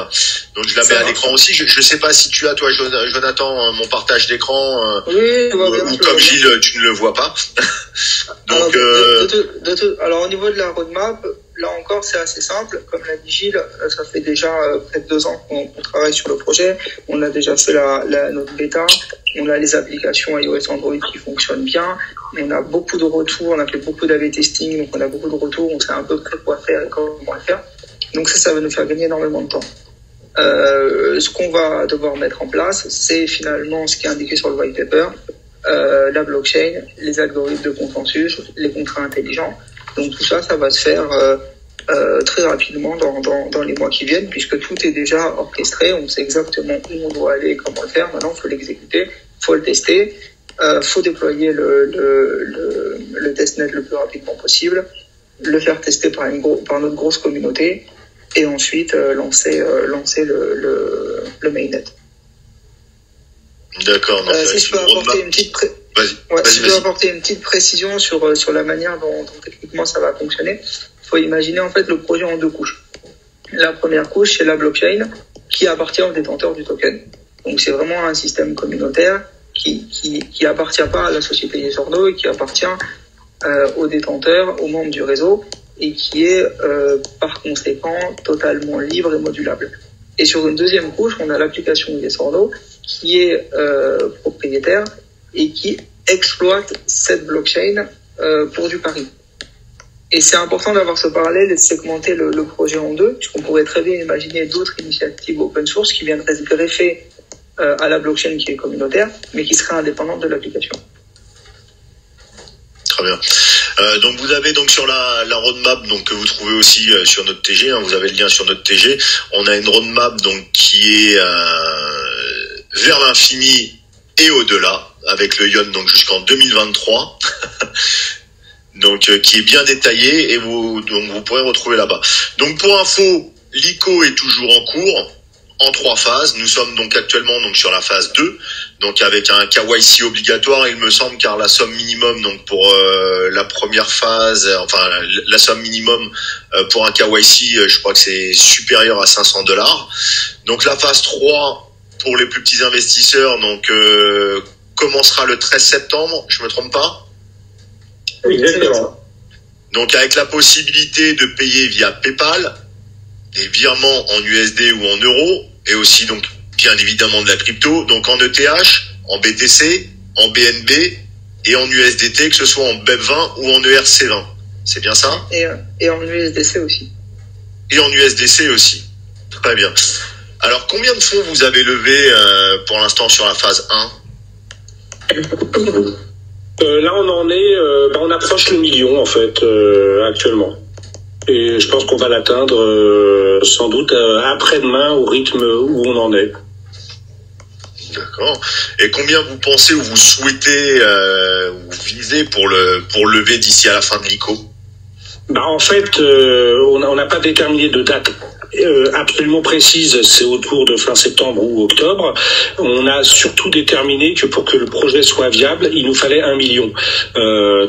Donc je la mets à l'écran aussi. Je sais pas si tu as, toi, Jonathan, mon partage d'écran, oui, ou comme Gilles, tu ne le vois pas. Donc, alors au niveau de la roadmap, là encore, c'est assez simple. Comme l'a dit Gilles, ça fait déjà près de 2 ans qu'on travaille sur le projet. On a déjà fait notre bêta. On a les applications iOS Android qui fonctionnent bien. On a beaucoup de retours. On a fait beaucoup d'AB testing. Donc, on a beaucoup de retours. On sait à peu près quoi faire et comment le faire. Donc, ça va nous faire gagner énormément de temps. Ce qu'on va devoir mettre en place, c'est finalement ce qui est indiqué sur le white paper. La blockchain, les algorithmes de consensus, les contrats intelligents. Donc tout ça, ça va se faire très rapidement dans les mois qui viennent, puisque tout est déjà orchestré. On sait exactement où on doit aller, comment le faire. Maintenant, il faut l'exécuter, il faut le tester, faut déployer le testnet le plus rapidement possible, le faire tester par notre grosse communauté, et ensuite lancer le mainnet. D'accord. Si je peux apporter une petite apporter une petite précision sur la manière dont techniquement ça va fonctionner, il faut imaginer en fait le projet en 2 couches. La première couche, c'est la blockchain qui appartient au détenteur du token. Donc c'est vraiment un système communautaire qui appartient pas à la société Yes or No et qui appartient aux détenteurs, aux membres du réseau, et qui est par conséquent totalement libre et modulable. Et sur une deuxième couche, on a l'application Yes or No qui est propriétaire et qui exploite cette blockchain pour du pari. Et c'est important d'avoir ce parallèle et de segmenter le projet en 2, puisqu'on pourrait très bien imaginer d'autres initiatives open source qui viendraient se greffer à la blockchain qui est communautaire, mais qui seraient indépendantes de l'application. Très bien. Donc vous avez donc sur la roadmap donc que vous trouvez aussi sur notre TG, vous avez le lien sur notre TG. On a une roadmap donc qui est vers l'infini et au-delà, avec le Ion donc jusqu'en 2023. Donc qui est bien détaillé et vous pourrez retrouver là-bas. Donc pour info, l'ICO est toujours en cours en 3 phases. Nous sommes donc actuellement donc sur la phase 2, donc avec un KYC obligatoire, il me semble, car la somme minimum donc pour la première phase, enfin la somme minimum pour un KYC, je crois que c'est supérieur à $500. Donc la phase 3 pour les plus petits investisseurs donc commencera le 13 septembre, je me trompe pas? Exactement. Donc avec la possibilité de payer via PayPal, des virements en USD ou en euros, et aussi donc bien évidemment de la crypto, donc en ETH, en BTC, en BNB et en USDT, que ce soit en BEP20 ou en ERC20. C'est bien ça? Et en USDC aussi. Et en USDC aussi. Très bien. Alors combien de fonds vous avez levé pour l'instant sur la phase 1? Là on en est, on approche le million en fait actuellement. Et je pense qu'on va l'atteindre sans doute après-demain au rythme où on en est. D'accord. Et combien vous pensez ou vous souhaitez ou visez pour lever d'ici à la fin de l'ICO? En fait, on n'a pas déterminé de date absolument précise, c'est autour de fin septembre ou octobre. On a surtout déterminé que pour que le projet soit viable, il nous fallait 1 million.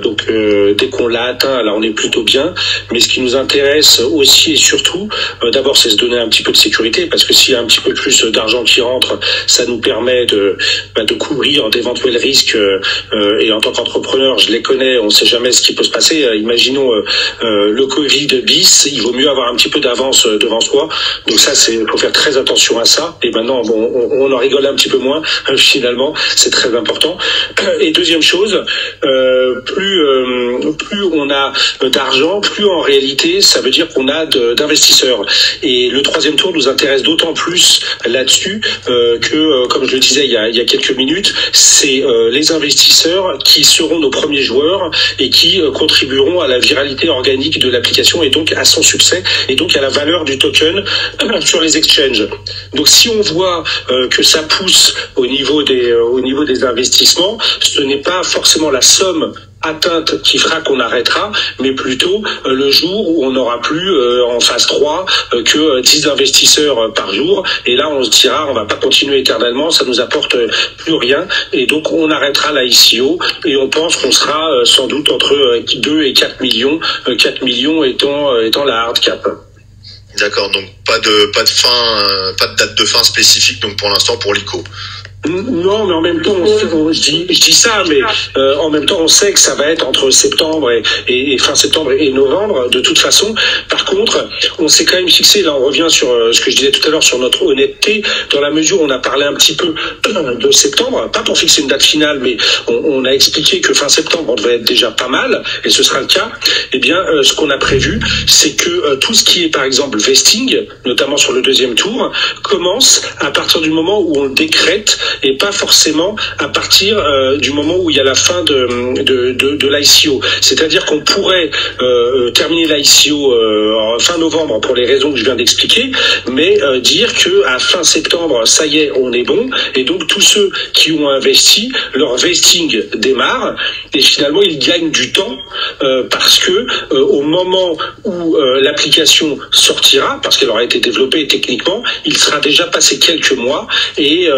Donc dès qu'on l'a atteint, là on est plutôt bien. Mais ce qui nous intéresse aussi et surtout, d'abord c'est se donner un petit peu de sécurité, parce que s'il y a un petit peu plus d'argent qui rentre, ça nous permet de couvrir d'éventuels risques. Et en tant qu'entrepreneur, je les connais, on ne sait jamais ce qui peut se passer. Imaginons le Covid bis, il vaut mieux avoir un petit peu d'avance devant soi. Donc ça, faut faire très attention à ça. Et maintenant, bon, on en rigole un petit peu moins. Finalement, c'est très important. Et deuxième chose, plus on a d'argent, plus en réalité, ça veut dire qu'on a d'investisseurs. Et le troisième tour nous intéresse d'autant plus là-dessus que, comme je le disais il y a quelques minutes, c'est les investisseurs qui seront nos premiers joueurs et qui contribueront à la viralité organique de l'application et donc à son succès et donc à la valeur du token sur les exchanges. Donc si on voit que ça pousse au niveau des investissements, ce n'est pas forcément la somme atteinte qui fera qu'on arrêtera, mais plutôt le jour où on n'aura plus en phase 3 que 10 investisseurs par jour. Et là, on se dira, on va pas continuer éternellement, ça nous apporte plus rien. Et donc, on arrêtera la ICO et on pense qu'on sera sans doute entre 2 et 4 millions, 4 millions étant la hard cap. D'accord, donc pas de fin, pas de date de fin spécifique donc pour l'instant pour l'ICO. Non, mais en même temps, je dis ça, mais en même temps, on sait que ça va être entre septembre et fin septembre et novembre, de toute façon. Par contre, on s'est quand même fixé, là on revient sur ce que je disais tout à l'heure sur notre honnêteté, dans la mesure où on a parlé un petit peu de septembre, pas pour fixer une date finale, mais on a expliqué que fin septembre, on devait être déjà pas mal, et ce sera le cas. Eh bien, ce qu'on a prévu, c'est que tout ce qui est, par exemple, vesting, notamment sur le deuxième tour, commence à partir du moment où on le décrète, et pas forcément à partir du moment où il y a la fin de l'ICO. C'est-à-dire qu'on pourrait terminer l'ICO en fin novembre pour les raisons que je viens d'expliquer, mais dire que à fin septembre, ça y est, on est bon, et donc tous ceux qui ont investi, leur vesting démarre, et finalement ils gagnent du temps parce que au moment où l'application sortira, parce qu'elle aura été développée techniquement, il sera déjà passé quelques mois, et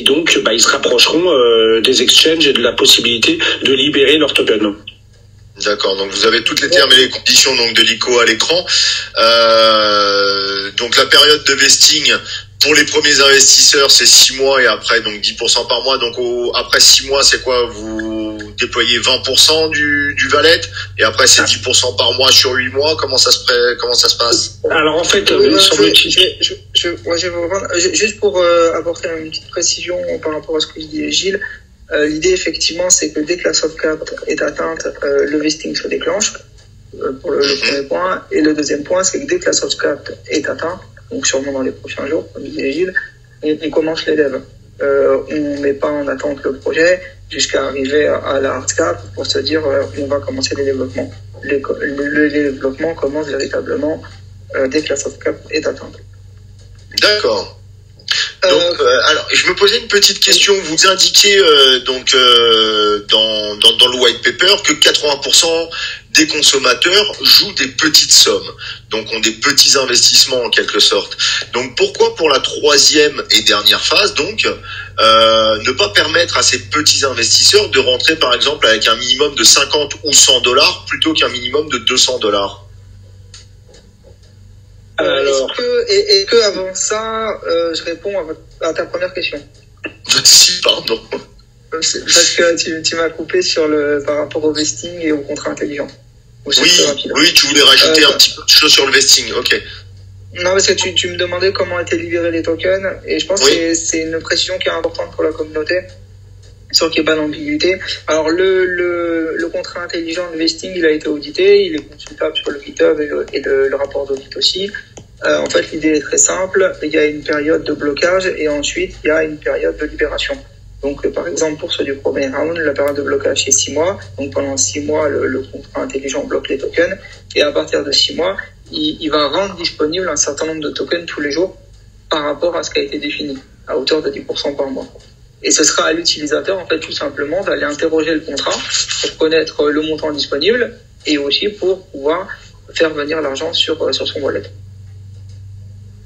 donc ils se rapprocheront des exchanges et de la possibilité de libérer leur token. D'accord, donc vous avez toutes les termes et les conditions donc de l'ICO à l'écran. Donc la période de vesting pour les premiers investisseurs c'est 6 mois et après donc 10% par mois. Donc après 6 mois c'est quoi? Vous déployez 20% du wallet et après c'est 10% par mois sur 8 mois. Comment ça se passe? Alors en fait, je vais vous reprendre. Juste pour apporter une petite précision par rapport à ce que disait Gilles. L'idée effectivement c'est que dès que la soft cap est atteinte, le vesting se déclenche pour le premier point. Et le deuxième point c'est que dès que la soft cap est atteinte, donc sûrement dans les prochains jours, comme disait Gilles, on commence les devs. On ne met pas en attente le projet jusqu'à arriver à la hard cap pour se dire on va commencer les développements. Le développement commence véritablement dès que la soft cap est atteinte. D'accord. Donc, alors, je me posais une petite question. Vous indiquez dans le white paper que 80% des consommateurs jouent des petites sommes, donc ont des petits investissements en quelque sorte. Donc, pourquoi pour la troisième et dernière phase, donc, ne pas permettre à ces petits investisseurs de rentrer, par exemple, avec un minimum de 50 ou 100 dollars plutôt qu'un minimum de 200 dollars? Est-ce que avant ça, je réponds à ta première question? Si, pardon. Parce que tu m'as coupé par rapport au vesting et au contrat intelligent. Oui, tu voulais rajouter un petit peu de choses sur le vesting, ok. Non, parce que tu me demandais comment étaient libérés les tokens, et je pense que c'est une précision qui est importante pour la communauté, sur qu'il n'y ait pas d'ambiguïté. Alors, le contrat intelligent de vesting, il a été audité, il est consultable sur le GitHub et le rapport d'audit aussi. En fait, l'idée est très simple. Il y a une période de blocage et ensuite, il y a une période de libération. Donc, par exemple, pour ceux du premier round, la période de blocage est 6 mois. Donc, pendant 6 mois, le contrat intelligent bloque les tokens. Et à partir de 6 mois, il va rendre disponible un certain nombre de tokens tous les jours par rapport à ce qui a été défini, à hauteur de 10% par mois. Et ce sera à l'utilisateur, en fait, tout simplement, d'aller interroger le contrat pour connaître le montant disponible et aussi pour pouvoir faire venir l'argent sur son wallet.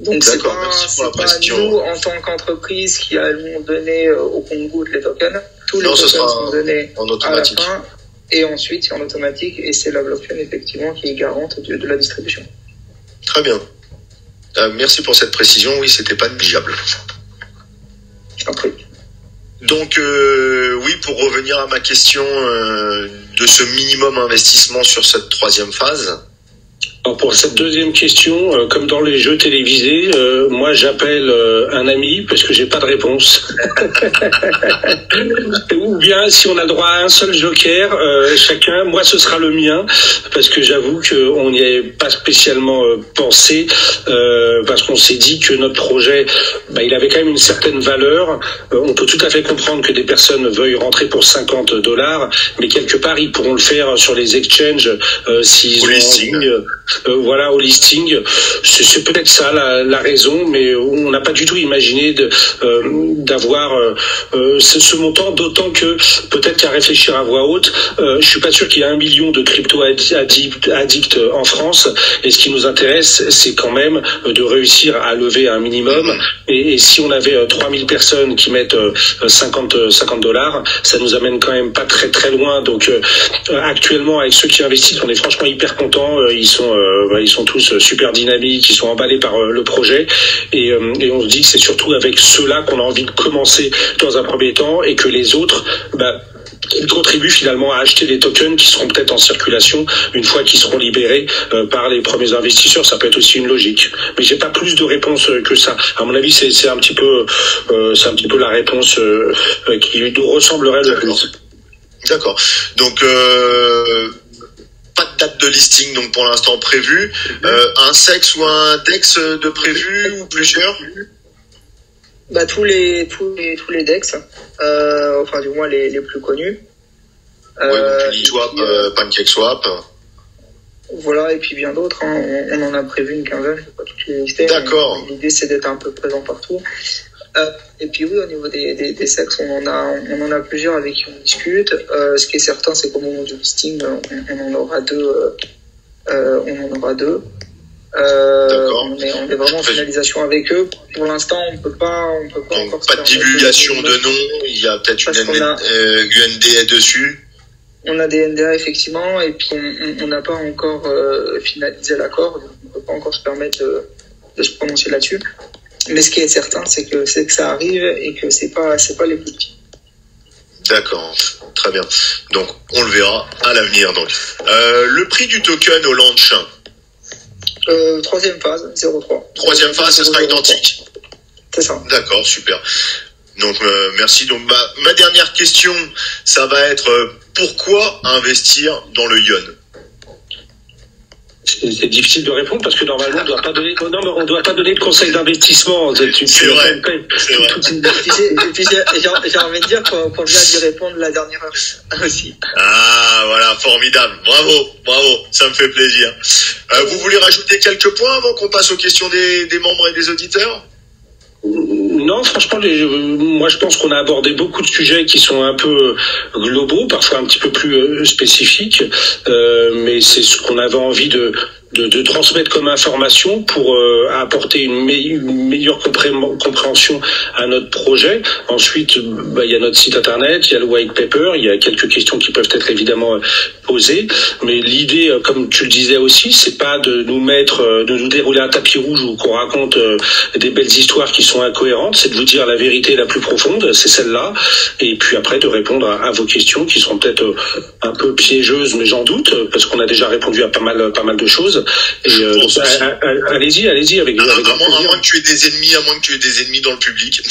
Donc c'est D'accord, merci pour la pas précision. nous en tant qu'entreprise qui allons donner au compte-gouttes les tokens. Tous les Non, ce tokens sera sont donnés en à la automatique. fin et ensuite en automatique, et c'est la blockchain effectivement qui est garante de la distribution. Très bien. Merci pour cette précision. Oui, c'était pas négligeable. Je t'en prie. Donc, oui, pour revenir à ma question de ce minimum investissement sur cette troisième phase. Alors pour cette deuxième question, comme dans les jeux télévisés, moi j'appelle un ami parce que j'ai pas de réponse. Ou bien si on a droit à un seul joker, chacun, moi ce sera le mien parce que j'avoue qu'on n'y avait pas spécialement pensé parce qu'on s'est dit que notre projet, il avait quand même une certaine valeur. On peut tout à fait comprendre que des personnes veuillent rentrer pour $50, mais quelque part ils pourront le faire sur les exchanges s'ils ont envie. Voilà, au listing. C'est peut-être ça la raison, mais on n'a pas du tout imaginé d'avoir ce montant, d'autant que peut-être qu'à réfléchir à voix haute, je suis pas sûr qu'il y ait 1 million de crypto-addicts en France, et ce qui nous intéresse, c'est quand même de réussir à lever un minimum, et si on avait 3000 personnes qui mettent $50, ça nous amène quand même pas très très loin. Donc actuellement, avec ceux qui investissent, on est franchement hyper contents. Ils sont tous super dynamiques, ils sont emballés par le projet, et on se dit que c'est surtout avec ceux-là qu'on a envie de commencer dans un premier temps, et que les autres ils contribuent finalement à acheter des tokens qui seront peut-être en circulation une fois qu'ils seront libérés par les premiers investisseurs. Ça peut être aussi une logique, mais j'ai pas plus de réponses que ça. À mon avis, c'est un petit peu la réponse qui nous ressemblerait le plus. D'accord. Donc pas de date de listing donc pour l'instant prévu. Un sexe ou un dex de prévu ou plusieurs? Tous les DEX, enfin du moins les plus connus. Oui, donc Uniswap, PancakeSwap. Voilà, et puis bien d'autres. On en a prévu une quinzaine, je ne vais pas toutes les lister. D'accord. L'idée c'est d'être un peu présent partout. Et puis oui, au niveau des sexes, on en a plusieurs avec qui on discute. Ce qui est certain, c'est qu'au moment du listing, on en aura deux. On est vraiment en finalisation avec eux. Pour l'instant, on peut pas Donc, encore. pas de divulgation de nom. Il y a peut-être une NDA dessus. On a des NDA effectivement, et puis on n'a pas encore finalisé l'accord, donc on peut pas encore se permettre de se prononcer là-dessus. Mais ce qui est certain, c'est que ça arrive et que c'est pas les plus petits. D'accord, très bien. Donc on le verra à l'avenir. Donc le prix du token au launch. Troisième phase, 0,3. Troisième phase, ce sera identique. C'est ça. D'accord, super. Donc merci. Donc ma dernière question, ça va être pourquoi investir dans le Ion? C'est difficile de répondre parce que normalement on doit pas donner de conseils d'investissement. C'est vrai. Et puis j'ai envie de dire qu'on vient d'y répondre la dernière heure aussi. Ah voilà, formidable. Bravo, ça me fait plaisir. Vous voulez rajouter quelques points avant qu'on passe aux questions des membres et des auditeurs? Non, franchement, moi je pense qu'on a abordé beaucoup de sujets qui sont un peu globaux, parfois un petit peu plus spécifiques, mais c'est ce qu'on avait envie de transmettre comme information pour apporter une meilleure compréhension à notre projet. Ensuite, il y a notre site internet, il y a le white paper, il y a quelques questions qui peuvent être évidemment posées, mais l'idée, comme tu le disais aussi, c'est pas de nous dérouler un tapis rouge ou qu'on raconte des belles histoires qui sont incohérentes, c'est de vous dire la vérité la plus profonde, c'est celle-là, et puis après de répondre à vos questions qui seront peut-être un peu piégeuses, mais j'en doute, parce qu'on a déjà répondu à pas mal de choses. Et allez-y avec à moins que tu aies des ennemis dans le public.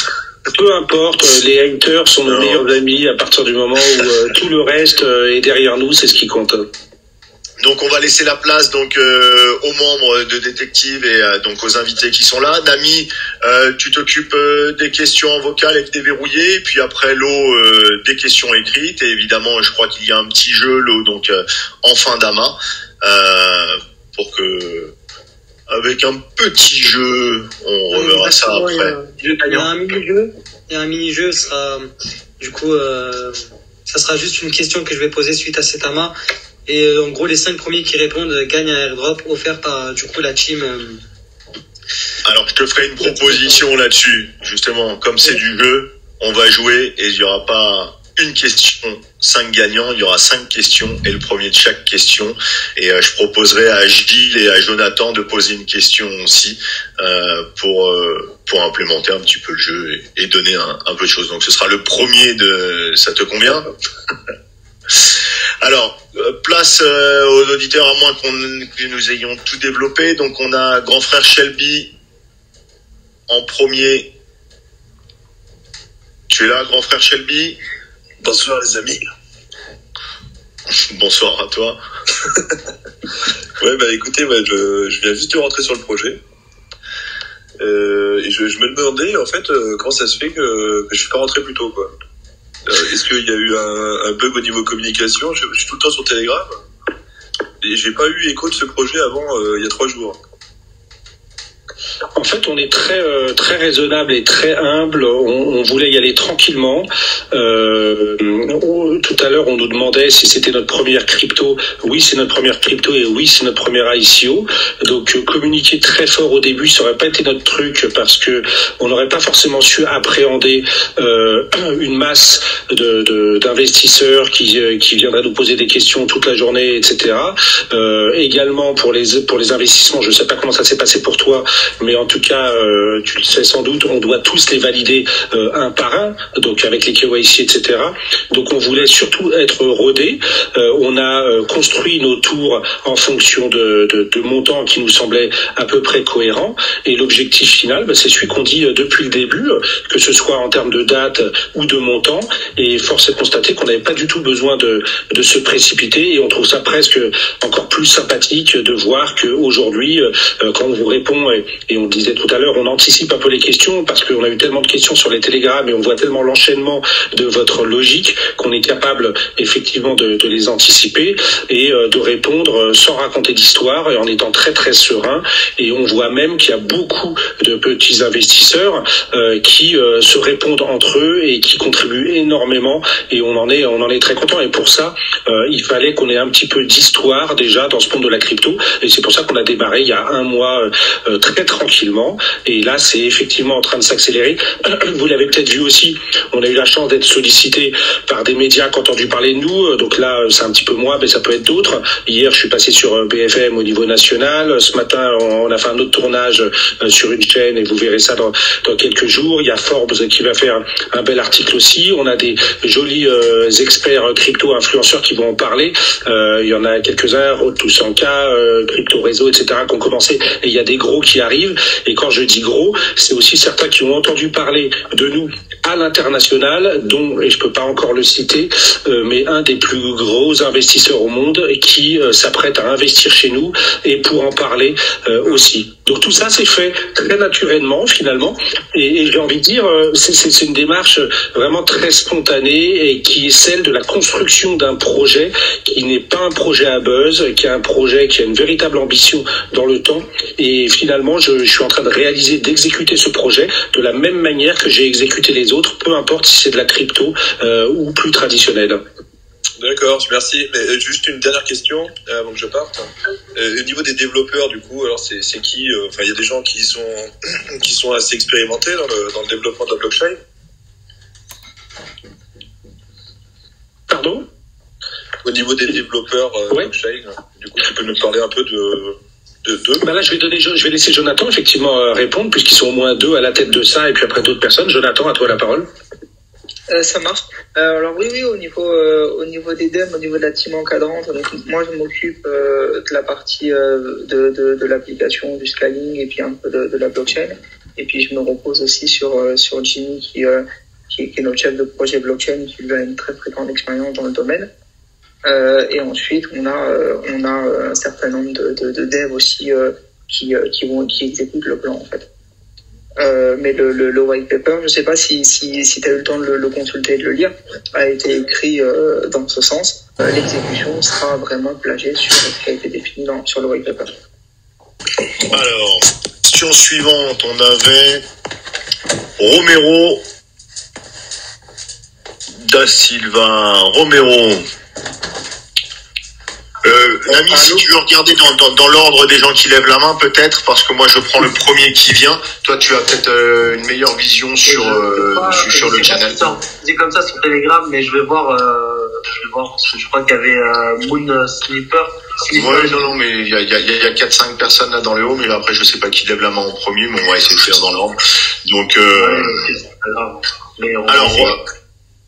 Peu importe, les haters sont nos meilleurs amis à partir du moment où tout le reste est derrière nous, c'est ce qui compte. Donc on va laisser la place donc aux membres de Détective et donc aux invités qui sont là. Nami, tu t'occupes des questions en vocal avec déverrouillé, puis après Lo des questions écrites, et évidemment je crois qu'il y a un petit jeu Lo donc en fin d'amas pour que avec un petit jeu on reverra ça après. Il y a un mini-jeu, sera du coup ça sera juste une question que je vais poser suite à cet amas. Et en gros, les 5 premiers qui répondent gagnent un airdrop offert par du coup la team Alors, je te ferai une proposition là-dessus. Justement, comme c'est du jeu, on va jouer et il n'y aura pas une question, 5 gagnants, il y aura 5 questions et le premier de chaque question. Et je proposerai à Gilles et à Jonathan de poser une question aussi pour implémenter un petit peu le jeu et donner un peu de choses. Donc, ce sera le premier de... Ça te convient? Alors, place aux auditeurs, à moins que nous ayons tout développé. Donc, on a grand frère Shelby en premier. Tu es là, grand frère Shelby? Bonsoir les amis. Bonsoir à toi. Ouais, bah écoutez, je viens juste de rentrer sur le projet. Et je me demandais, en fait, comment ça se fait que je suis pas rentré plus tôt, quoi. Est-ce qu'il y a eu un bug au niveau communication? Je suis tout le temps sur Telegram. Et j'ai pas eu écho de ce projet avant il y a 3 jours. En fait, on est très raisonnable et très humble. On voulait y aller tranquillement. Tout à l'heure, on nous demandait si c'était notre première crypto. Oui, c'est notre première crypto et oui, c'est notre première ICO. Donc, communiquer très fort au début, ça aurait pas été notre truc parce que on n'aurait pas forcément su appréhender une masse d'investisseurs qui viendraient nous poser des questions toute la journée, etc. Également pour les investissements, je sais pas comment ça s'est passé pour toi, mais en tout cas, tu le sais sans doute, on doit tous les valider un par un, donc avec les KYC, etc. Donc on voulait surtout être rodés. On a construit nos tours en fonction de montants qui nous semblaient à peu près cohérents. Et l'objectif final, c'est celui qu'on dit depuis le début, que ce soit en termes de date ou de montant. Et force est de constater qu'on n'avait pas du tout besoin de se précipiter. Et on trouve ça presque encore plus sympathique de voir qu'aujourd'hui, quand on vous répond, et on le disait tout à l'heure, on anticipe un peu les questions parce qu'on a eu tellement de questions sur les télégrammes et on voit tellement l'enchaînement de votre logique qu'on est capable effectivement de les anticiper et de répondre sans raconter d'histoire et en étant très très serein. Et on voit même qu'il y a beaucoup de petits investisseurs qui se répondent entre eux et qui contribuent énormément et on en est très content. Et pour ça, il fallait qu'on ait un petit peu d'histoire déjà dans ce monde de la crypto et c'est pour ça qu'on a démarré il y a un mois très tranquillement et là c'est effectivement en train de s'accélérer. Vous l'avez peut-être vu aussi, on a eu la chance d'être sollicité par des médias qui ont entendu parler de nous, donc là c'est un petit peu moi mais ça peut être d'autres. Hier je suis passé sur BFM au niveau national, ce matin on a fait un autre tournage sur une chaîne et vous verrez ça dans quelques jours. Il y a Forbes qui va faire un bel article aussi, on a des jolis experts crypto influenceurs qui vont en parler, il y en a quelques-uns, Road to 100K, Crypto Réseau, etc. qui ont commencé et il y a des gros qui arrivent et quand je dis gros, c'est aussi certains qui ont entendu parler de nous à l'international, dont, et je peux pas encore le citer, mais un des plus gros investisseurs au monde qui s'apprête à investir chez nous et pour en parler aussi. Donc tout ça c'est fait très naturellement finalement et j'ai envie de dire c'est une démarche vraiment très spontanée et qui est celle de la construction d'un projet qui n'est pas un projet à buzz, qui est un projet qui a une véritable ambition dans le temps et finalement je suis en train de réaliser, d'exécuter ce projet de la même manière que j'ai exécuté les autres, peu importe si c'est de la crypto ou plus traditionnelle. D'accord, merci. Mais juste une dernière question avant que je parte. Au niveau des développeurs, du coup, alors c'est qui? Enfin, il y a des gens qui sont assez expérimentés dans le développement de la blockchain. Pardon? Au niveau des développeurs blockchain, du coup, tu peux nous parler un peu de là, je vais laisser Jonathan effectivement répondre puisqu'ils sont au moins 2 à la tête de ça et puis après d'autres personnes. Jonathan, à toi la parole. Ça marche. Alors oui, au niveau des devs, au niveau de la team encadrante, donc moi je m'occupe de la partie de l'application, du scaling et puis un peu de la blockchain. Et puis je me repose aussi sur Jimmy qui est notre chef de projet blockchain qui lui a une très très grande expérience dans le domaine. Et ensuite on a un certain nombre de devs aussi qui exécutent le plan en fait. Mais le white paper, je sais pas si tu as eu le temps de le consulter et de le lire, a été écrit dans ce sens. L'exécution sera vraiment plagiée sur ce qui a été défini sur le white paper. Alors, question suivante, on avait Romero da Silva. Romero, L'ami, si tu veux regarder dans l'ordre des gens qui lèvent la main, peut-être, parce que moi je prends le premier qui vient. Toi, tu as peut-être une meilleure vision sur le channel. C'est comme ça sur Telegram, mais je vais voir parce que je crois qu'il y avait Moon Sleeper. Ouais, non, mais il y a 4-5 personnes là dans le haut, mais après je sais pas qui lève la main en premier, mais on va essayer de faire dans l'ordre. Donc, c'est pas grave. Alors,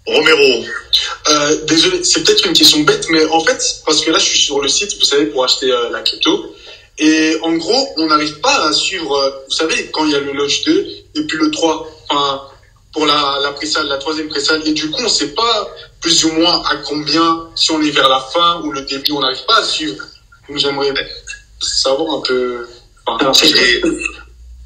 Romero. Désolé, c'est peut-être une question bête, mais en fait, parce que là, je suis sur le site, vous savez, pour acheter la crypto. Et en gros, on n'arrive pas à suivre, vous savez, quand il y a le Loge 2 et puis le 3, enfin, pour la présalle, la troisième présalle. Et du coup, on sait pas plus ou moins à combien, si on est vers la fin ou le début, on n'arrive pas à suivre. Donc, j'aimerais savoir un peu. Enfin, alors,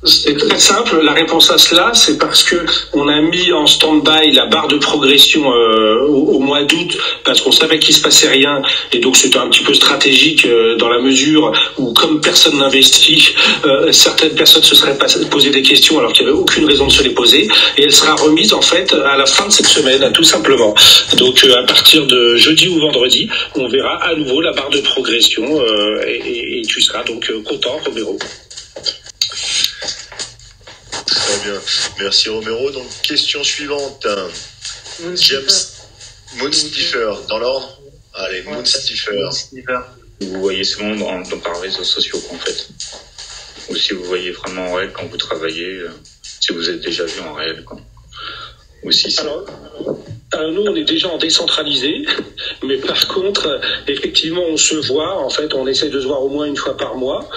c'est très simple. La réponse à cela, c'est parce que on a mis en stand-by la barre de progression au mois d'août parce qu'on savait qu'il se passait rien et donc c'était un petit peu stratégique dans la mesure où comme personne n'investit, certaines personnes se seraient posé des questions alors qu'il n'y avait aucune raison de se les poser et elle sera remise en fait à la fin de cette semaine, tout simplement. Donc à partir de jeudi ou vendredi, on verra à nouveau la barre de progression et tu seras donc content, Romero. Très bien. Merci Romero. Donc, question suivante. James Moonstiffer, dans l'ordre. Allez, Moonstiffer. Vous voyez souvent par réseaux sociaux, en fait. Ou si vous voyez vraiment en réel quand vous travaillez, si vous êtes déjà vu en réel, quoi. Ou si c'est... Alors, nous, on est déjà en décentralisé, mais par contre, effectivement, on se voit. En fait, on essaie de se voir au moins une fois par mois.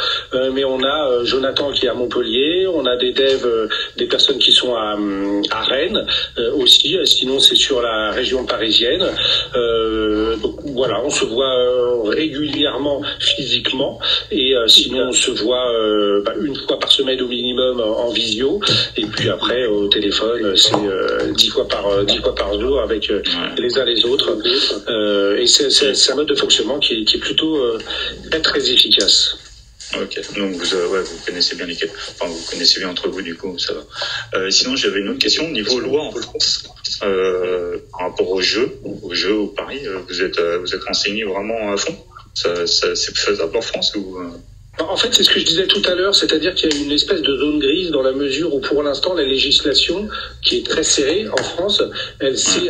Mais on a Jonathan qui est à Montpellier, on a des devs, des personnes qui sont à Rennes aussi. Sinon, c'est sur la région parisienne. Donc voilà, on se voit régulièrement physiquement, et sinon on se voit une fois par semaine au minimum en visio, et puis après au téléphone, c'est 10 fois par jour avec les uns les autres, et c'est un mode de fonctionnement qui est plutôt très efficace. Ok, donc vous connaissez bien l'équipe. Enfin, vous connaissez bien entre vous, du coup, ça va. Sinon, j'avais une autre question. Niveau loi en France, par rapport au jeu, au pari, vous êtes renseigné vraiment à fond. C'est faisable en France ou En fait, c'est ce que je disais tout à l'heure, c'est-à-dire qu'il y a une espèce de zone grise dans la mesure où, pour l'instant, la législation, qui est très serrée en France, elle s'est,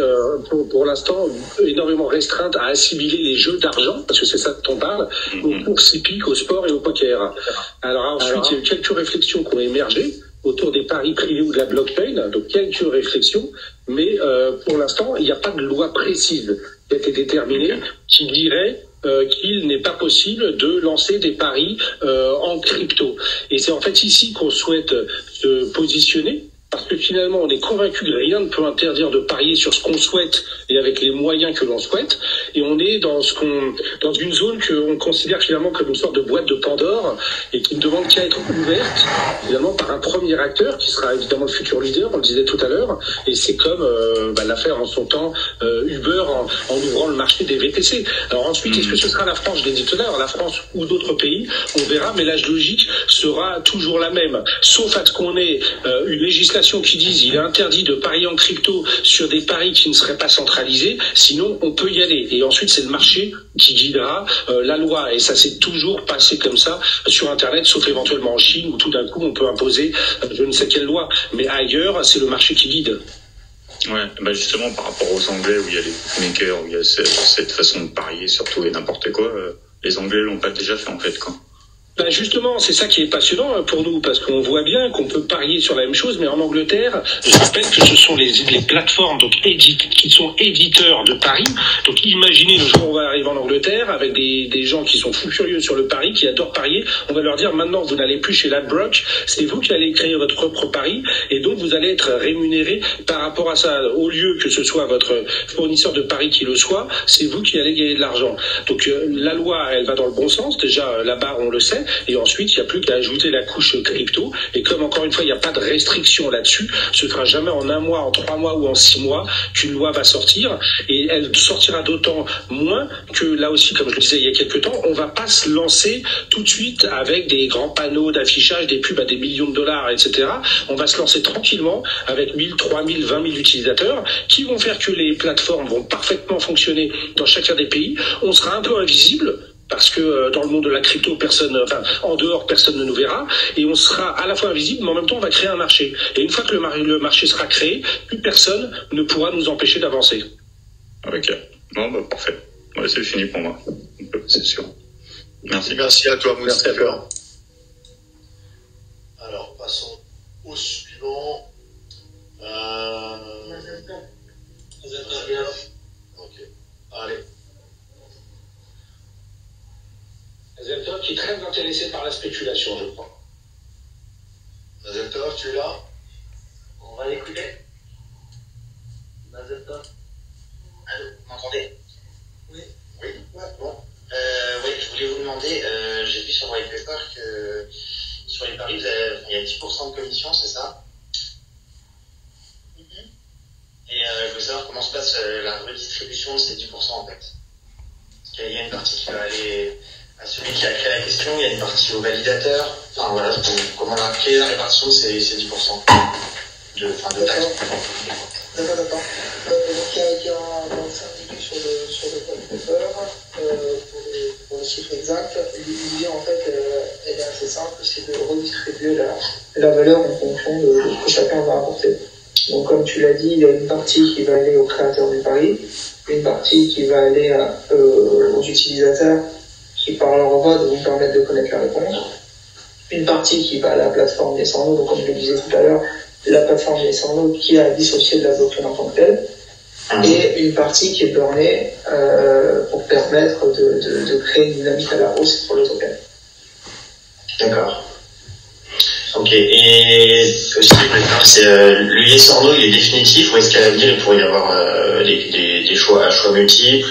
pour l'instant, énormément restreinte à assimiler les jeux d'argent, parce que c'est ça dont on parle, aux courses hippiques, au sport et au poker. Alors ensuite, il y a eu quelques réflexions qui ont émergé autour des paris privés ou de la blockchain, donc quelques réflexions, mais pour l'instant, il n'y a pas de loi précise qui a été déterminée qui dirait qu'il n'est pas possible de lancer des paris en crypto. Et c'est en fait ici qu'on souhaite se positionner, parce que finalement on est convaincu que rien ne peut interdire de parier sur ce qu'on souhaite et avec les moyens que l'on souhaite, et on est dans une zone qu'on considère finalement comme une sorte de boîte de Pandore et qui ne demande qu'à être ouverte finalement par un premier acteur qui sera évidemment le futur leader, on le disait tout à l'heure, et c'est comme l'a fait en son temps Uber en ouvrant le marché des VTC. Alors ensuite, est-ce que ce sera la France? Je l'ai dit tout à l'heure, la France ou d'autres pays, on verra, mais l'âge logique sera toujours la même, sauf à ce qu'on ait une législation qui dise il est interdit de parier en crypto sur des paris qui ne seraient pas centralisés, sinon on peut y aller. Et ensuite c'est le marché qui guidera la loi, et ça s'est toujours passé comme ça sur Internet, sauf éventuellement en Chine où tout d'un coup on peut imposer je ne sais quelle loi, mais ailleurs c'est le marché qui guide. Ouais, justement par rapport aux Anglais où il y a les bookmakers, où il y a cette façon de parier sur tout et n'importe quoi, les Anglais l'ont pas déjà fait en fait, quoi. Justement, c'est ça qui est passionnant pour nous, parce qu'on voit bien qu'on peut parier sur la même chose, mais en Angleterre, je rappelle que ce sont les plateformes qui sont éditeurs de paris. Donc imaginez le jour où on va arriver en Angleterre avec des gens qui sont fous furieux sur le pari, qui adorent parier. On va leur dire maintenant vous n'allez plus chez Ladbrokes, c'est vous qui allez créer votre propre pari, et donc vous allez être rémunéré par rapport à ça. Au lieu que ce soit votre fournisseur de paris qui le soit, c'est vous qui allez gagner de l'argent. Donc la loi, elle va dans le bon sens. Déjà là-bas, on le sait. Et ensuite, il n'y a plus qu'à ajouter la couche crypto. Et comme encore une fois, il n'y a pas de restriction là-dessus, ce sera jamais en 1 mois, en 3 mois ou en 6 mois qu'une loi va sortir. Et elle sortira d'autant moins que là aussi, comme je le disais il y a quelques temps, on va pas se lancer tout de suite avec des grands panneaux d'affichage, des pubs à des millions de dollars, etc. On va se lancer tranquillement avec 1000, 3000, 20 000 utilisateurs qui vont faire que les plateformes vont parfaitement fonctionner dans chacun des pays. On sera un peu invisible, parce que dans le monde de la crypto, en dehors, personne ne nous verra, et on sera à la fois invisible, mais en même temps, on va créer un marché. Et une fois que le marché sera créé, plus personne ne pourra nous empêcher d'avancer. Ok. Bon, bah, parfait. Ouais, c'est fini pour moi. C'est sûr. Merci. Merci à toi, Merci à toi. Alors, passons au suivant. Ok. Allez. Zeltov qui est très intéressé par la spéculation, je crois. Zeltov, tu es là? On va l'écouter. Zeltov. Allô, vous m'entendez? Oui. Oui, ouais, bon. Oui, je voulais vous demander, j'ai vu sur White Paper que sur les paris, il y a 10% de commission, c'est ça? Et je veux savoir comment se passe la redistribution de ces 10% en fait. Parce qu'il y a une partie qui va aller à celui qui a créé la question, il y a une partie au validateur. Enfin voilà, comment quelle est la répartition de ces 10% de taxes. D'accord. Donc il y a un syndicat sur le White Paper pour le chiffre exact. L'idée en fait elle est assez simple, c'est de redistribuer la valeur en fonction de ce que chacun va apporter. Donc comme tu l'as dit, il y a une partie qui va aller aux créateurs du pari, une partie qui va aller aux utilisateurs qui par leur vote vont permettre de connaître la réponse, une partie qui va à la plateforme des sans-notes, donc comme je le disais tout à l'heure, la plateforme des sans-notes qui a dissocié de la blockchain en tant que telle, et une partie qui est burnée pour permettre de créer une dynamique à la hausse pour le token. D'accord. Ok, et aussi, c'est le yes or no, il est définitif, ou est-ce qu'à l'avenir il pourrait y avoir des choix multiples?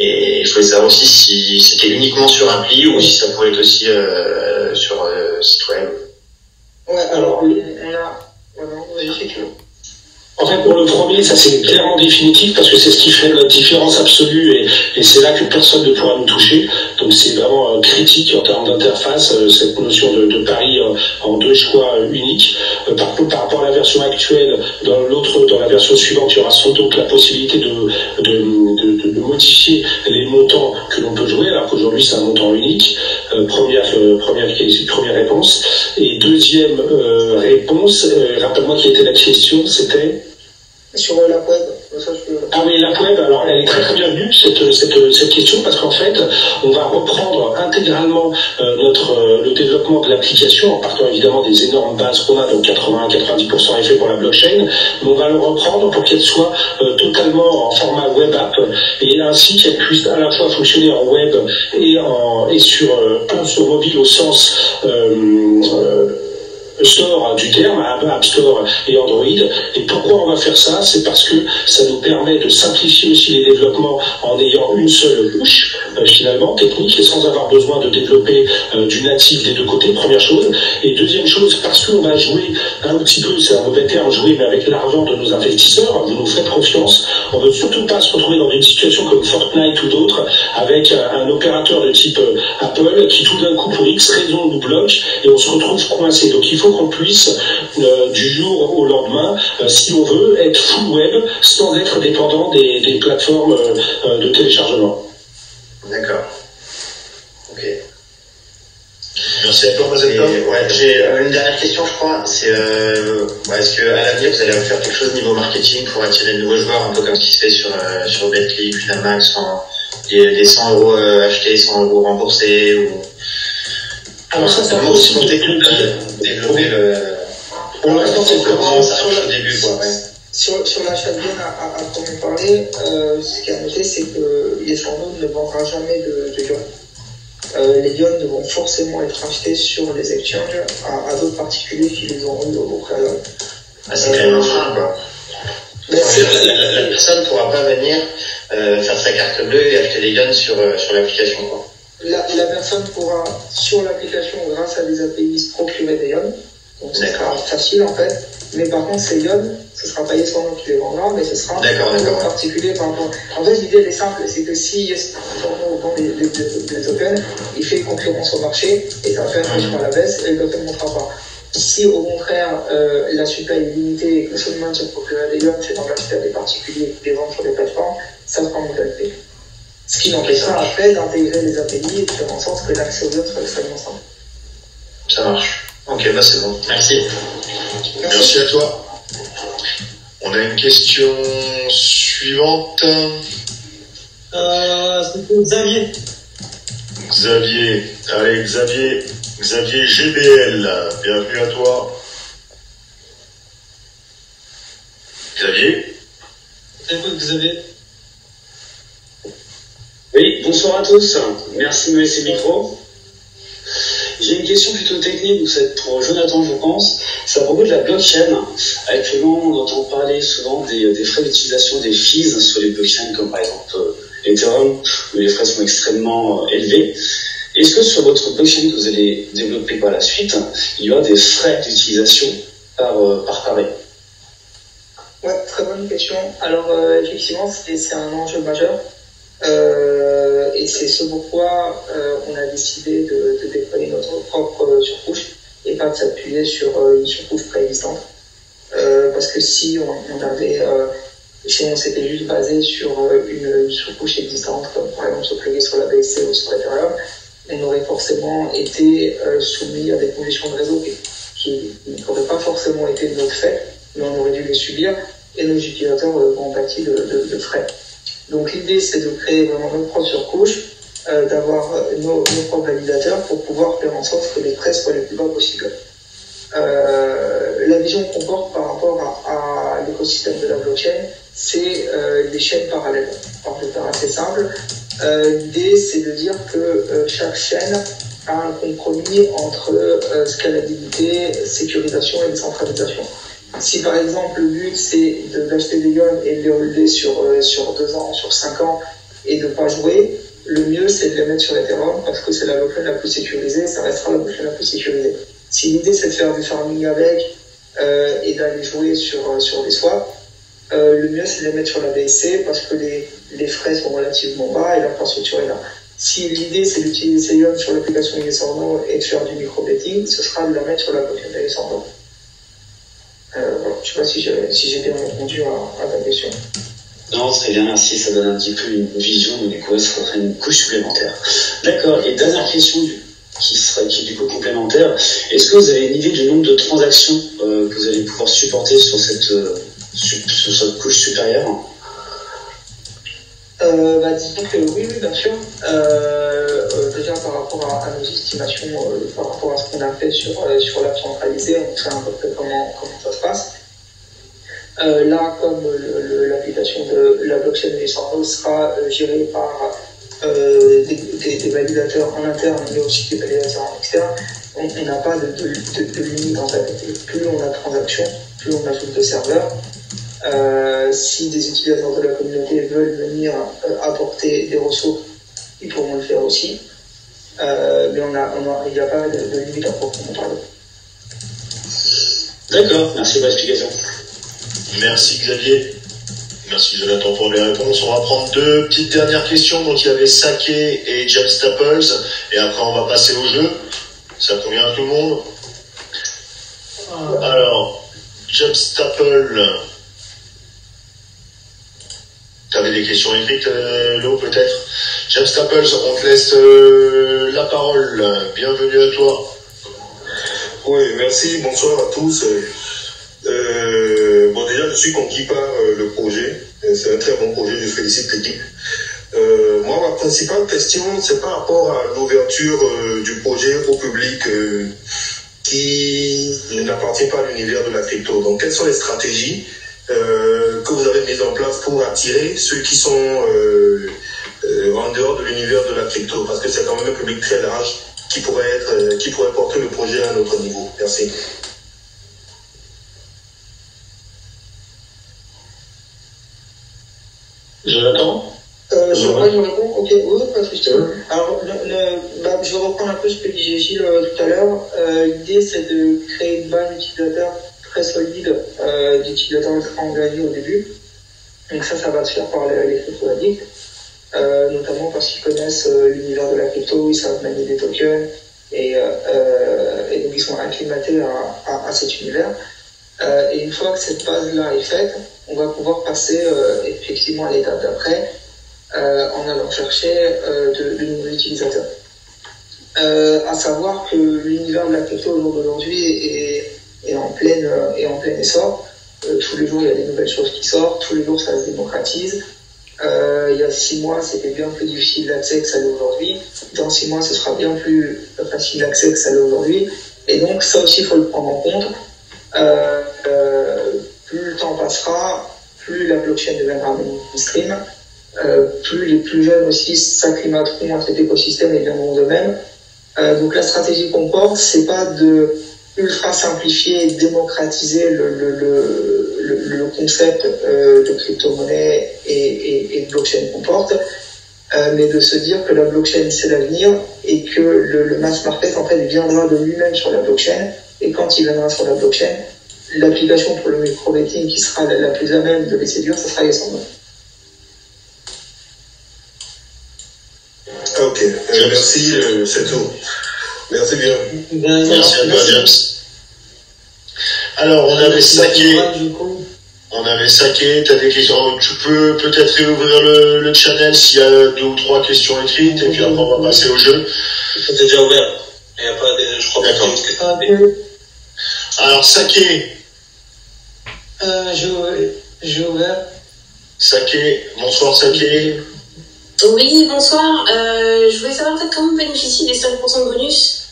Et je voulais savoir aussi si c'était uniquement sur appli ou si ça pourrait être aussi sur site web. Ouais, alors on a... vas-y, c'est que... En fait, pour le premier, ça c'est clairement définitif parce que c'est ce qui fait la différence absolue et c'est là que personne ne pourra nous toucher. Donc c'est vraiment critique en termes d'interface, cette notion de pari en deux choix uniques. Par contre, par rapport à la version actuelle, dans la version suivante, il y aura sans doute la possibilité de modifier les montants que l'on peut jouer, alors qu'aujourd'hui c'est un montant unique. Première réponse. Et deuxième réponse, rappelle-moi qui était la question, c'était sur la web. Ah oui, la web, alors elle est très très bienvenue cette question parce qu'en fait on va reprendre intégralement le développement de l'application en partant évidemment des énormes bases qu'on a, donc 80-90% est fait pour la blockchain, mais on va le reprendre pour qu'elle soit totalement en format web app et ainsi qu'elle puisse à la fois fonctionner en web et sur mobile au sens Store du terme, App Store et Android. Et pourquoi on va faire ça? C'est parce que ça nous permet de simplifier aussi les développements en ayant une seule couche finalement technique et sans avoir besoin de développer du natif des deux côtés, première chose. Et deuxième chose, parce qu'on va jouer un petit peu, c'est un mauvais terme, jouer mais avec l'argent de nos investisseurs, vous nous faites confiance. On ne veut surtout pas se retrouver dans une situation comme Fortnite ou d'autres avec un opérateur de type Apple qui tout d'un coup pour X raison nous bloque et on se retrouve coincé. Donc il faut qu'on puisse du jour au lendemain, si on veut, être full web sans être dépendant des plateformes de téléchargement. D'accord. Ok. Merci à toi, Mazelta. J'ai une dernière question, je crois. C'est est-ce qu'à l'avenir vous allez faire quelque chose niveau marketing pour attirer de nouveaux joueurs, un peu comme ce qui se fait sur Betclic, Winamax, des 100 euros achetés, 100 euros remboursés ou... Alors ça peut aussi développer le... Pour l'instant, c'est comment ça marche au début, quoi, ouais. Sur l'achat de biens, à comment parler, ce qui est à noter, c'est que les sans-notes ne vendra jamais de yuan. Les yuan devront forcément être achetés sur les exchanges à d'autres particuliers qui les auront eu au préalable. Ah, c'est quand même un frein, quoi. La personne ne pourra pas venir faire sa carte bleue et acheter des yuan sur l'application, quoi. La personne pourra, sur l'application, grâce à des API, se procurer des yuan. Donc ce sera facile en fait. Mais par contre, ces yuan, ce sera pas Yesforno qui les vendra, mais ce sera un particulier par rapport. En fait, l'idée elle est simple, c'est que si Yesforno vend des tokens, il fait concurrence au marché et ça va faire une pression à la baisse et le token ne montera pas. Si au contraire la supply est limitée et que le seul moyen de se procurer des yuan, c'est d'en acheter à des particuliers qui les vendent sur des plateformes, ça sera monter le prix. Ce qui n'empêche pas après d'intégrer les API et de faire en sorte que l'accès aux autres soit extrêmement simple. Ça marche. Ok, bah c'est bon. Merci. Merci à toi. On a une question suivante. C'est pour Xavier. Xavier. Allez, Xavier. Xavier GBL. Bienvenue à toi. Xavier. Xavier. Oui, bonsoir à tous. Merci de me laisser le micro. J'ai une question plutôt technique, c'est pour Jonathan, je pense. C'est à propos de la blockchain. Actuellement, on entend parler souvent des frais d'utilisation des fees sur les blockchains, comme par exemple Ethereum, où les frais sont extrêmement élevés. Est-ce que sur votre blockchain que vous allez développer par la suite, il y aura des frais d'utilisation par pari? Ouais, très bonne question. Alors, effectivement, c'est un enjeu majeur. Et c'est ce pourquoi on a décidé de déployer notre propre surcouche et pas de s'appuyer sur une surcouche préexistante. Parce que si on s'était juste basé sur une surcouche existante, comme par exemple se plugger sur la BSC ou sur Ethereum, on aurait forcément été soumis à des conditions de réseau qui n'auraient pas forcément été de notre fait, mais on aurait dû les subir et nos utilisateurs ont pâti de frais. Donc l'idée, c'est de créer vraiment notre propre surcouche, d'avoir nos propres validateurs pour pouvoir faire en sorte que les frais soient les plus bas possibles. La vision qu'on porte par rapport à l'écosystème de la blockchain, c'est les chaînes parallèles. Alors, je vais faire assez simple. L'idée, c'est de dire que chaque chaîne a un compromis entre scalabilité, sécurisation et décentralisation. Si par exemple le but c'est d'acheter des guns et de les holder sur 2 ans, sur 5 ans et de ne pas jouer, le mieux c'est de les mettre sur Ethereum parce que c'est la blockchain la plus sécurisée, ça restera la blockchain la plus sécurisée. Si l'idée c'est de faire du farming avec et d'aller jouer sur des swaps, le mieux c'est de les mettre sur la BSC parce que les frais sont relativement bas et l'infrastructure est là. Si l'idée c'est d'utiliser ces guns sur l'application Yesorno et de faire du micro-betting, ce sera de la mettre sur la blockchain de Yesorno. Voilà, je ne sais pas si j'ai bien répondu à ta question. Non, très bien, merci. Ça donne un petit peu une vision, mais du coup, ça ferait une couche supplémentaire. D'accord. Et dernière question qui est du coup complémentaire. Est-ce que vous avez une idée du nombre de transactions que vous allez pouvoir supporter sur cette couche supérieure? Disons que oui, bien sûr. Déjà par rapport à nos estimations, par rapport à ce qu'on a fait sur l'app centralisée, on sait à peu près comment ça se passe. Là, comme l'application de la blockchain de Yesorno sera gérée par des validateurs en interne, mais aussi des validateurs en externe, on n'a pas de limite en fait. Plus on a de transactions, plus on ajoute de serveurs. Si des utilisateurs de la communauté veulent venir apporter des ressources, ils pourront le faire aussi. Mais il n'y a pas de limite à proprement parler. D'accord, merci pour l'explication. Merci Xavier. Merci Jonathan pour les réponses. On va prendre 2 petites dernières questions. Donc il y avait Saké et James Staples. Et après on va passer au jeu. Ça convient à tout le monde? Alors, James Staples. T'avais des questions écrites, Lo, peut-être? James Staples, on te laisse la parole. Bienvenue à toi. Oui, merci. Bonsoir à tous. Déjà, je suis conquis par le projet. C'est un très bon projet. Je félicite l'équipe. Moi, ma principale question, c'est par rapport à l'ouverture du projet au public qui n'appartient pas à l'univers de la crypto. Donc, quelles sont les stratégies que vous avez mises en place pour attirer ceux qui sont en dehors de l'univers de la crypto? Parce que c'est quand même un public très large qui pourrait porter le projet à un autre niveau. Merci. Jonathan? Je réponds. Ok, oui, pas de souci. Alors, je vais reprendre un peu ce que disait Gilles tout à l'heure. L'idée, c'est de créer une base d'utilisateurs très solide, d'utilisateurs ultra engagés au début. Donc ça va se faire par les crypto-addicts, notamment parce qu'ils connaissent l'univers de la crypto, ils savent manier des tokens, et donc ils sont acclimatés à cet univers. Et une fois que cette base-là est faite, on va pouvoir passer effectivement à l'étape d'après, en allant chercher de nouveaux utilisateurs. À savoir que l'univers de la crypto au jour d'aujourd'hui est en plein essor. Tous les jours, il y a des nouvelles choses qui sortent. Tous les jours, ça se démocratise. Il y a 6 mois, c'était bien plus difficile d'accès que ça l'est aujourd'hui. Dans 6 mois, ce sera bien plus facile d'accès que ça l'est aujourd'hui. Et donc, ça aussi, il faut le prendre en compte. Plus le temps passera, plus la blockchain deviendra mainstream, plus les plus jeunes aussi s'acclimateront à cet écosystème et viendront d'eux-mêmes. Donc la stratégie qu'on porte, c'est pas de ultra simplifier et démocratiser le concept de crypto-monnaie et de blockchain qu'on porte, mais de se dire que la blockchain c'est l'avenir et que le mass market en fait viendra de lui-même sur la blockchain, et quand il viendra sur la blockchain, l'application pour le micro-betting qui sera la plus à même de les séduire, ça sera Yasandra. Ok, merci, c'est tout. Merci bien. Merci à toi, James. Alors, on avait Saké. T'as des questions. Tu peux peut-être réouvrir le channel s'il y a 2 ou 3 questions écrites, et puis après, on va passer au jeu. C'est déjà ouvert. Il n'y a pas des, je crois pas. D'accord. Alors, Saké. J'ai ouvert. Saké, bonsoir Saké. Oui, bonsoir. Je voulais savoir en fait comment on bénéficie des 5% de bonus.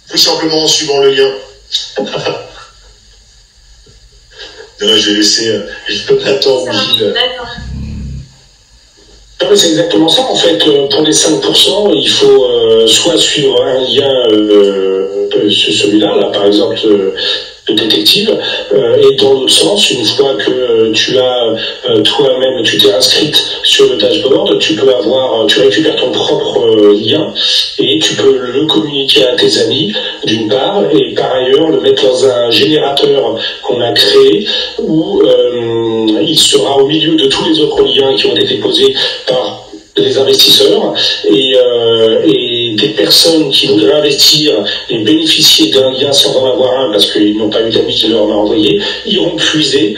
Tout simplement en suivant le lien. Non, je vais laisser Jonathan ou Gilles. D'accord. Non, mais c'est exactement ça en fait. Pour les 5%, il faut soit suivre un lien, celui-là, là, par exemple, de détective, et dans l'autre sens, une fois que tu as toi-même, tu t'es inscrite sur le dashboard, tu récupères ton propre lien et tu peux le communiquer à tes amis d'une part, et par ailleurs le mettre dans un générateur qu'on a créé où il sera au milieu de tous les autres liens qui ont été déposés par les investisseurs et des personnes qui voudraient investir et bénéficier d'un lien sans en avoir un parce qu'ils n'ont pas eu d'amis qui leur en a envoyé, iront puiser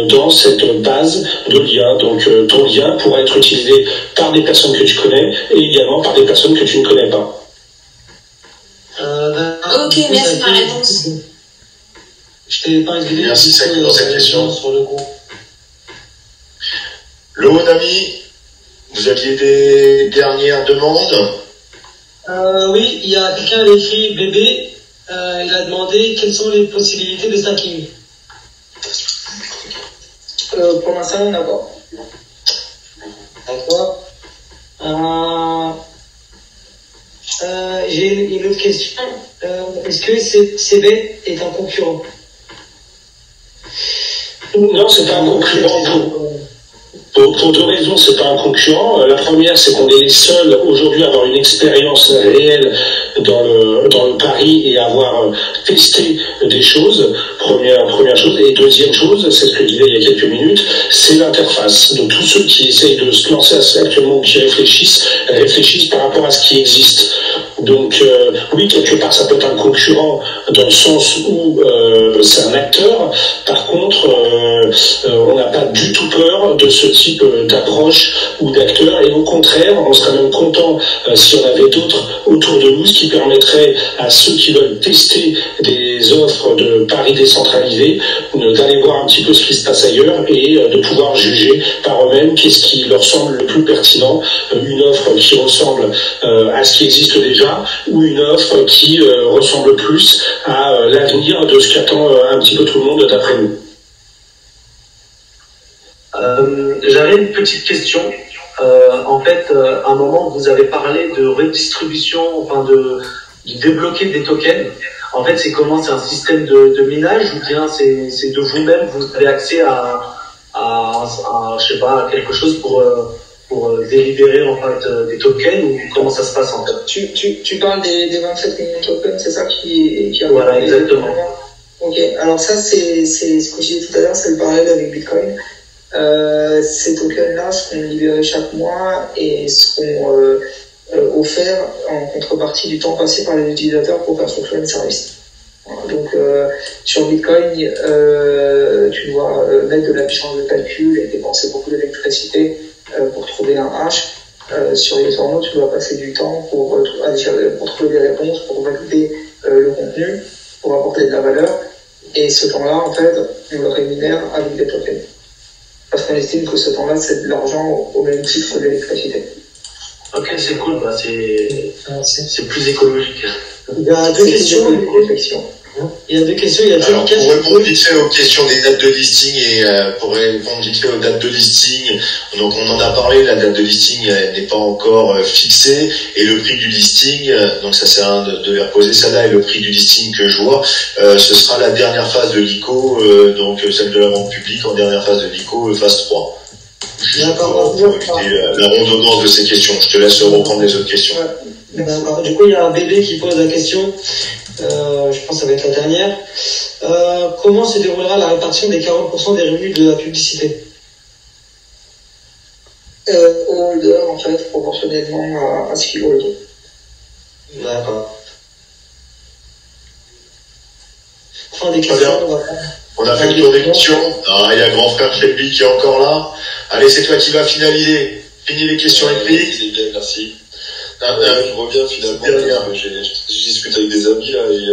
dans cette base de liens. Donc ton lien pourra être utilisé par des personnes que tu connais et également par des personnes que tu ne connais pas. Ok, merci pour la réponse. Je t'ai pas réglé. Merci Saké dans cette question. Sur le coup. Le haut ami, vous aviez des dernières demandes? Oui, il y a quelqu'un qui a écrit bébé. Il a demandé quelles sont les possibilités de stacking. Pour l'instant, on n'a pas. D'accord. J'ai une autre question. Est-ce que CBET est un concurrent? Non, c'est pas un concurrent. Pour 2 raisons, c'est pas un concurrent. La première, c'est qu'on est les seuls aujourd'hui à avoir une expérience réelle dans le pari et avoir testé des choses. Première chose. Et deuxième chose, c'est ce que je disais il y a quelques minutes, c'est l'interface. Donc tous ceux qui essayent de se lancer actuellement ou qui réfléchissent par rapport à ce qui existe. Donc oui, quelque part, ça peut être un concurrent dans le sens où c'est un acteur. Par contre, on n'a pas du tout peur de ce type d'approche ou d'acteur, et au contraire, on serait même content s'il y en avait d'autres autour de nous, ce qui permettrait à ceux qui veulent tester des offres de paris décentralisés d'aller voir un petit peu ce qui se passe ailleurs et de pouvoir juger par eux-mêmes qu'est-ce qui leur semble le plus pertinent, une offre qui ressemble à ce qui existe déjà ou une offre qui ressemble plus à l'avenir de ce qu'attend un petit peu tout le monde d'après nous. J'avais une petite question. En fait, à un moment, vous avez parlé de redistribution, enfin de débloquer des tokens. En fait, c'est comment? C'est un système de minage ou bien c'est de vous-même, vous avez accès à je sais pas, à quelque chose pour délibérer en fait des tokens, ou comment ça se passe en fait? Tu parles des 27 millions de tokens, c'est ça qui a... Voilà, exactement. Ok, alors ça c'est ce que j'ai dit tout à l'heure, c'est le parallèle avec Bitcoin. Ces tokens-là seront libérés chaque mois et seront offerts en contrepartie du temps passé par les utilisateurs pour faire fonctionner le service. Donc sur Bitcoin, tu dois mettre de la puissance de calcul et dépenser beaucoup d'électricité pour trouver un hash. Sur les journaux, tu dois passer du temps pour trouver des réponses, pour valider le contenu, pour apporter de la valeur. Et ce temps-là, en fait, on le rémunère avec des tokens. Parce qu'on estime que ce temps-là, c'est de l'argent au même titre que l'électricité. Ok, c'est cool, bah c'est plus écologique. Il y a deux questions. Il y a deux questions. Il y a Alors, pour répondre vite fait aux questions des dates de listing et pour répondre vite fait aux dates de listing, donc on en a parlé, la date de listing n'est pas encore fixée et le prix du listing, donc ça sert à rien de les reposer, celle-là est le prix du listing que je vois, ce sera la dernière phase de l'ICO, donc celle de la vente publique en dernière phase de l'ICO, phase 3. Juste pour éviter la redondance de ces questions. Je te laisse reprendre les autres questions. D'accord. Du coup, il y a un bébé qui pose la question. Je pense que ça va être la dernière. Comment se déroulera la répartition des 40% des revenus de la publicité? Au holder, en fait, proportionnellement à ce qu'il hold. D'accord. Fin des questions. On a fait le tour des questions. Ah, il y a grand frère Shelby qui est encore là. Allez, c'est toi qui vas finaliser. Finis les questions écrites. C'est bien, merci. Je reviens finalement. J'ai discuté avec des amis là, et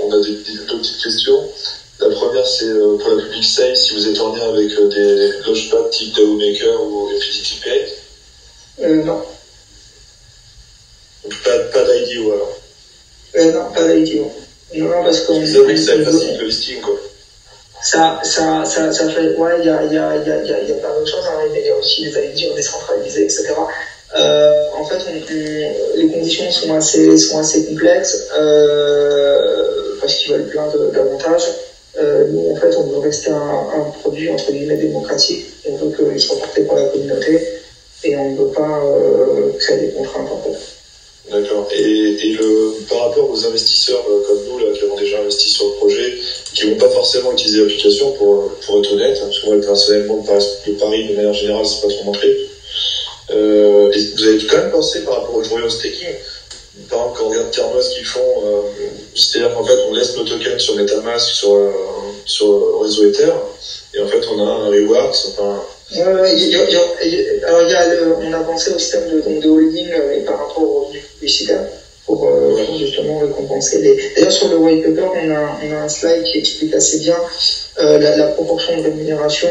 on a deux petites questions. La première, c'est pour la public sale, si vous êtes en lien avec des launchpads type DAO Maker ou Infinity Pay. Non. Donc pas d'IDO alors. Non, pas d'IDO. Non, parce qu'on. Vous savez que c'est facile le listing quoi. Ça fait, ouais, il y a plein de choses, hein, mais il y a aussi des IDO décentralisés, etc. En fait, les conditions sont assez complexes parce qu'ils veulent plein d'avantages. Nous, en fait, on veut rester un produit entre guillemets démocratique. On veut qu'il soit porté par la communauté et on ne veut pas créer des contraintes en fait. D'accord. Et par rapport aux investisseurs comme nous là, qui avons déjà investi sur le projet, qui vont pas forcément utiliser l'application pour être honnête, parce que moi personnellement le pari de manière générale c'est pas trop mon truc. Et vous avez quand même pensé par rapport au joyeux staking, par exemple quand on regarde Ternos ce qu'ils font, c'est-à-dire qu'en fait on laisse nos tokens sur MetaMask, sur le réseau Ether, et en fait on a un reward, enfin. On a pensé au système de holding par rapport aux revenus publicitaires pour justement récompenser les. D'ailleurs sur le white paper on a un slide qui explique assez bien la proportion de rémunération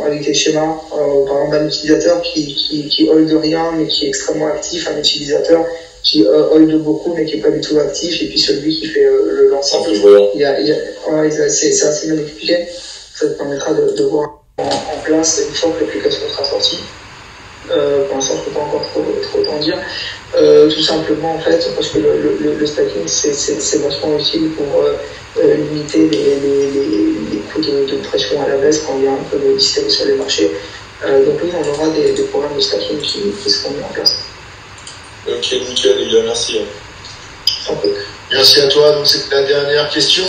avec des schémas, par exemple un utilisateur qui hold rien mais qui est extrêmement actif, un utilisateur qui hold beaucoup mais qui est pas du tout actif, et puis celui qui fait le lancement. C'est assez bien expliqué. Ça te permettra de voir en place une fois que l'application sera sortie. Pour l'instant, je ne peux pas encore trop t'en dire. Tout simplement, en fait, parce que le stacking, c'est vachement utile pour limiter les coûts de pression à la baisse quand il y a un peu de hystérie sur les marchés. Donc oui, on aura des programmes de stacking qui seront mis en place. Ok, nickel, les gars, merci. Merci à toi. Donc c'est la dernière question.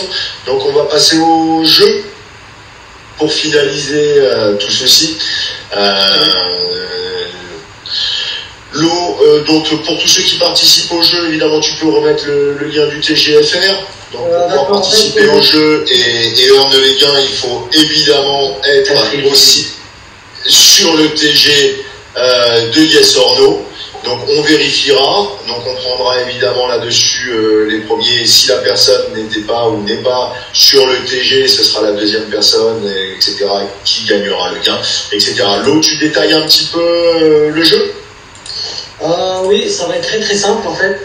Donc on va passer au jeu pour finaliser tout ceci. Donc pour tous ceux qui participent au jeu, évidemment tu peux remettre le lien du TGFR. Donc pour pouvoir participer au jeu et earn les gains, il faut évidemment être aussi sur le TG de Yes or No. Donc on vérifiera, donc on prendra évidemment là-dessus les premiers. Si la personne n'était pas ou n'est pas sur le TG, ce sera la deuxième personne, etc., qui gagnera le gain, etc. Lo, tu détailles un petit peu le jeu? Oui, ça va être très très simple en fait.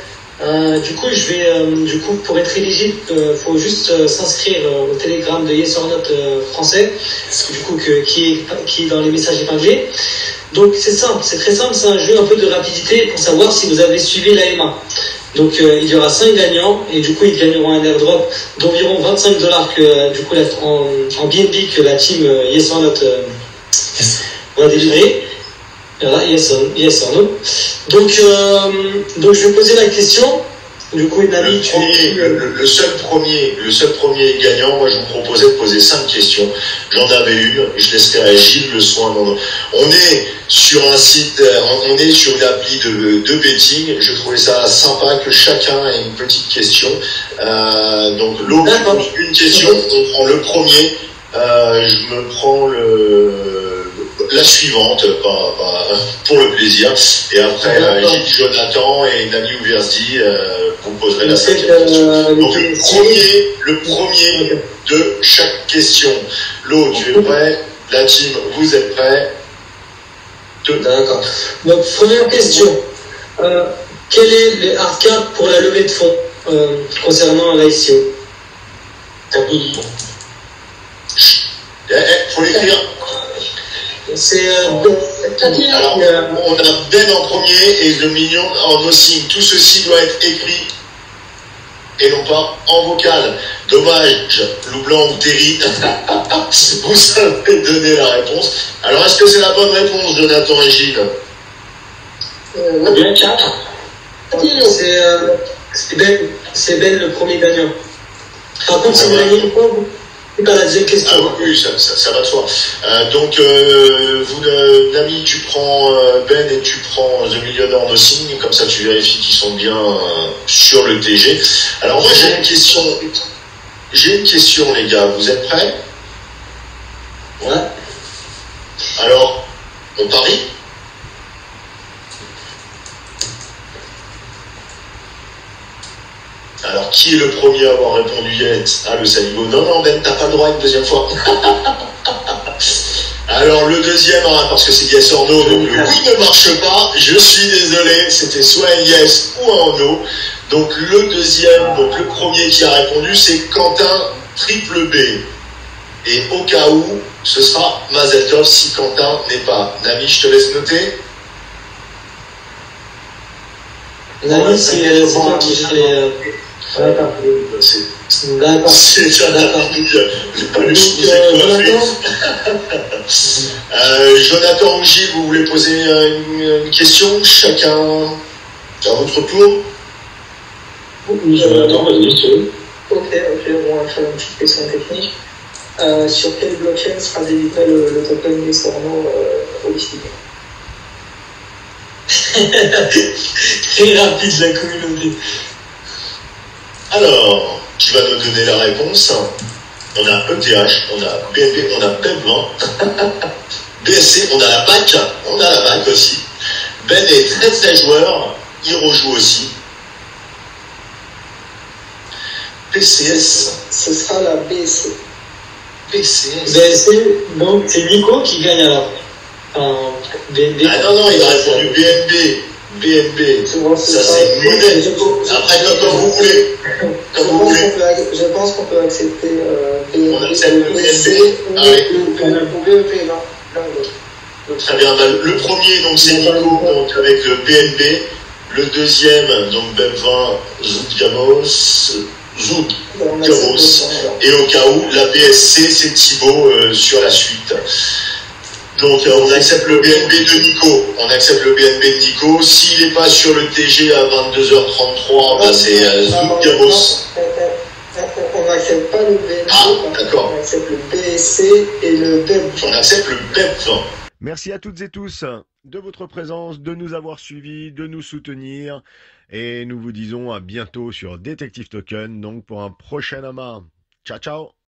Du coup, pour être éligible, faut juste s'inscrire au Telegram de Yes or Not français, du coup qui est dans les messages épinglés. Donc c'est simple, c'est très simple, c'est un jeu un peu de rapidité pour savoir si vous avez suivi l'AMA. Donc il y aura 5 gagnants et du coup ils gagneront un airdrop d'environ $25 que du coup en BNB que la team Yes or Not va délivrer. Voilà, yes or no. Donc je vais poser la question Du coup, Nami, tu es... Le seul premier gagnant, moi je vous proposais de poser 5 questions. J'en avais une, je laisserai à Gilles le soin. On est sur un site, on est sur une appli de betting. Je trouvais ça sympa que chacun ait une petite question. Donc l'autre pose une question, on prend le premier. Je me prends la suivante pour le plaisir. Et après, j'ai dit Jonathan et Nami ou Verdi, vous poserez la 5e question. Donc le premier de chaque question. L'eau, tu es prêt? La team, vous êtes prêts? D'accord. Donc, première question. Quel est le hardcap pour la levée de fonds concernant l'ICO? Faut l'écrire. C'est alors, on a Ben en premier et le mignon en no-sing. Tout ceci doit être écrit et non pas en vocal. Dommage, Loup Blanc ou Terry, vous savez donner la réponse. Alors, est-ce que c'est la bonne réponse, Jonathan et Gilles? Bien 4. C'est Ben le premier gagnant. Par contre, si vous gagnez une fois, c'est pas la deuxième question. Ah oui, ça va de soi. Donc, Nami, tu prends Ben et tu prends The Millionaire No Sing, comme ça tu vérifies qu'ils sont bien sur le TG. Alors moi j'ai une question. J'ai une question les gars, vous êtes prêts? Ouais. Alors, on parie? Alors, qui est le premier à avoir répondu yes? Ah, le saligo. Non, Ben, t'as pas le droit une deuxième fois. Alors, le deuxième, parce que c'est yes or no, donc le oui ne marche pas. Je suis désolé, c'était soit un yes ou un no. Donc, le deuxième, donc le premier qui a répondu, c'est Quentin triple B. Et au cas où, ce sera Mazel Tov si Quentin n'est pas. Nami, je te laisse noter. Nami, c'est toi qui gère les... D'accord. C'est ça, Jonathan ou Gilles, vous voulez poser une question? Chacun à votre tour? Jonathan, vas-y. Ok, on va faire une petite question technique. Sur quelle blockchain sera délivré le token Yesorno holistique? Très rapide la communauté. Alors, qui va nous donner la réponse? On a ETH, on a BNB, on a BEP20, BSC, on a la BAC aussi. Ben est très très joueur, il rejoue aussi. PCS. Ce sera la BSC. PCS. BSC, donc c'est Nico qui gagne alors. BNB. Ah non, il a répondu BNB. BNB, ça c'est une monnaie. Après, comme vous voulez. Je pense qu'on peut accepter BNB. On accepte le BNB. Ah oui. Très bien. Le premier, donc c'est Nico, donc avec le BNB. Le deuxième, donc BEP20, Zoud Gamos. Et au cas où, la BSC, c'est Thibaut sur la suite. Donc on accepte le BNB de Nico. On accepte le BNB de Nico. S'il n'est pas sur le TG à 22h33, ben c'est Zoud Gamos. On n'accepte pas le BNB. Ah, d'accord. On accepte le BSC et le BEP. On accepte le BEP. Merci à toutes et tous de votre présence, de nous avoir suivis, de nous soutenir. Et nous vous disons à bientôt sur Detective Token, donc pour un prochain amas. Ciao, ciao!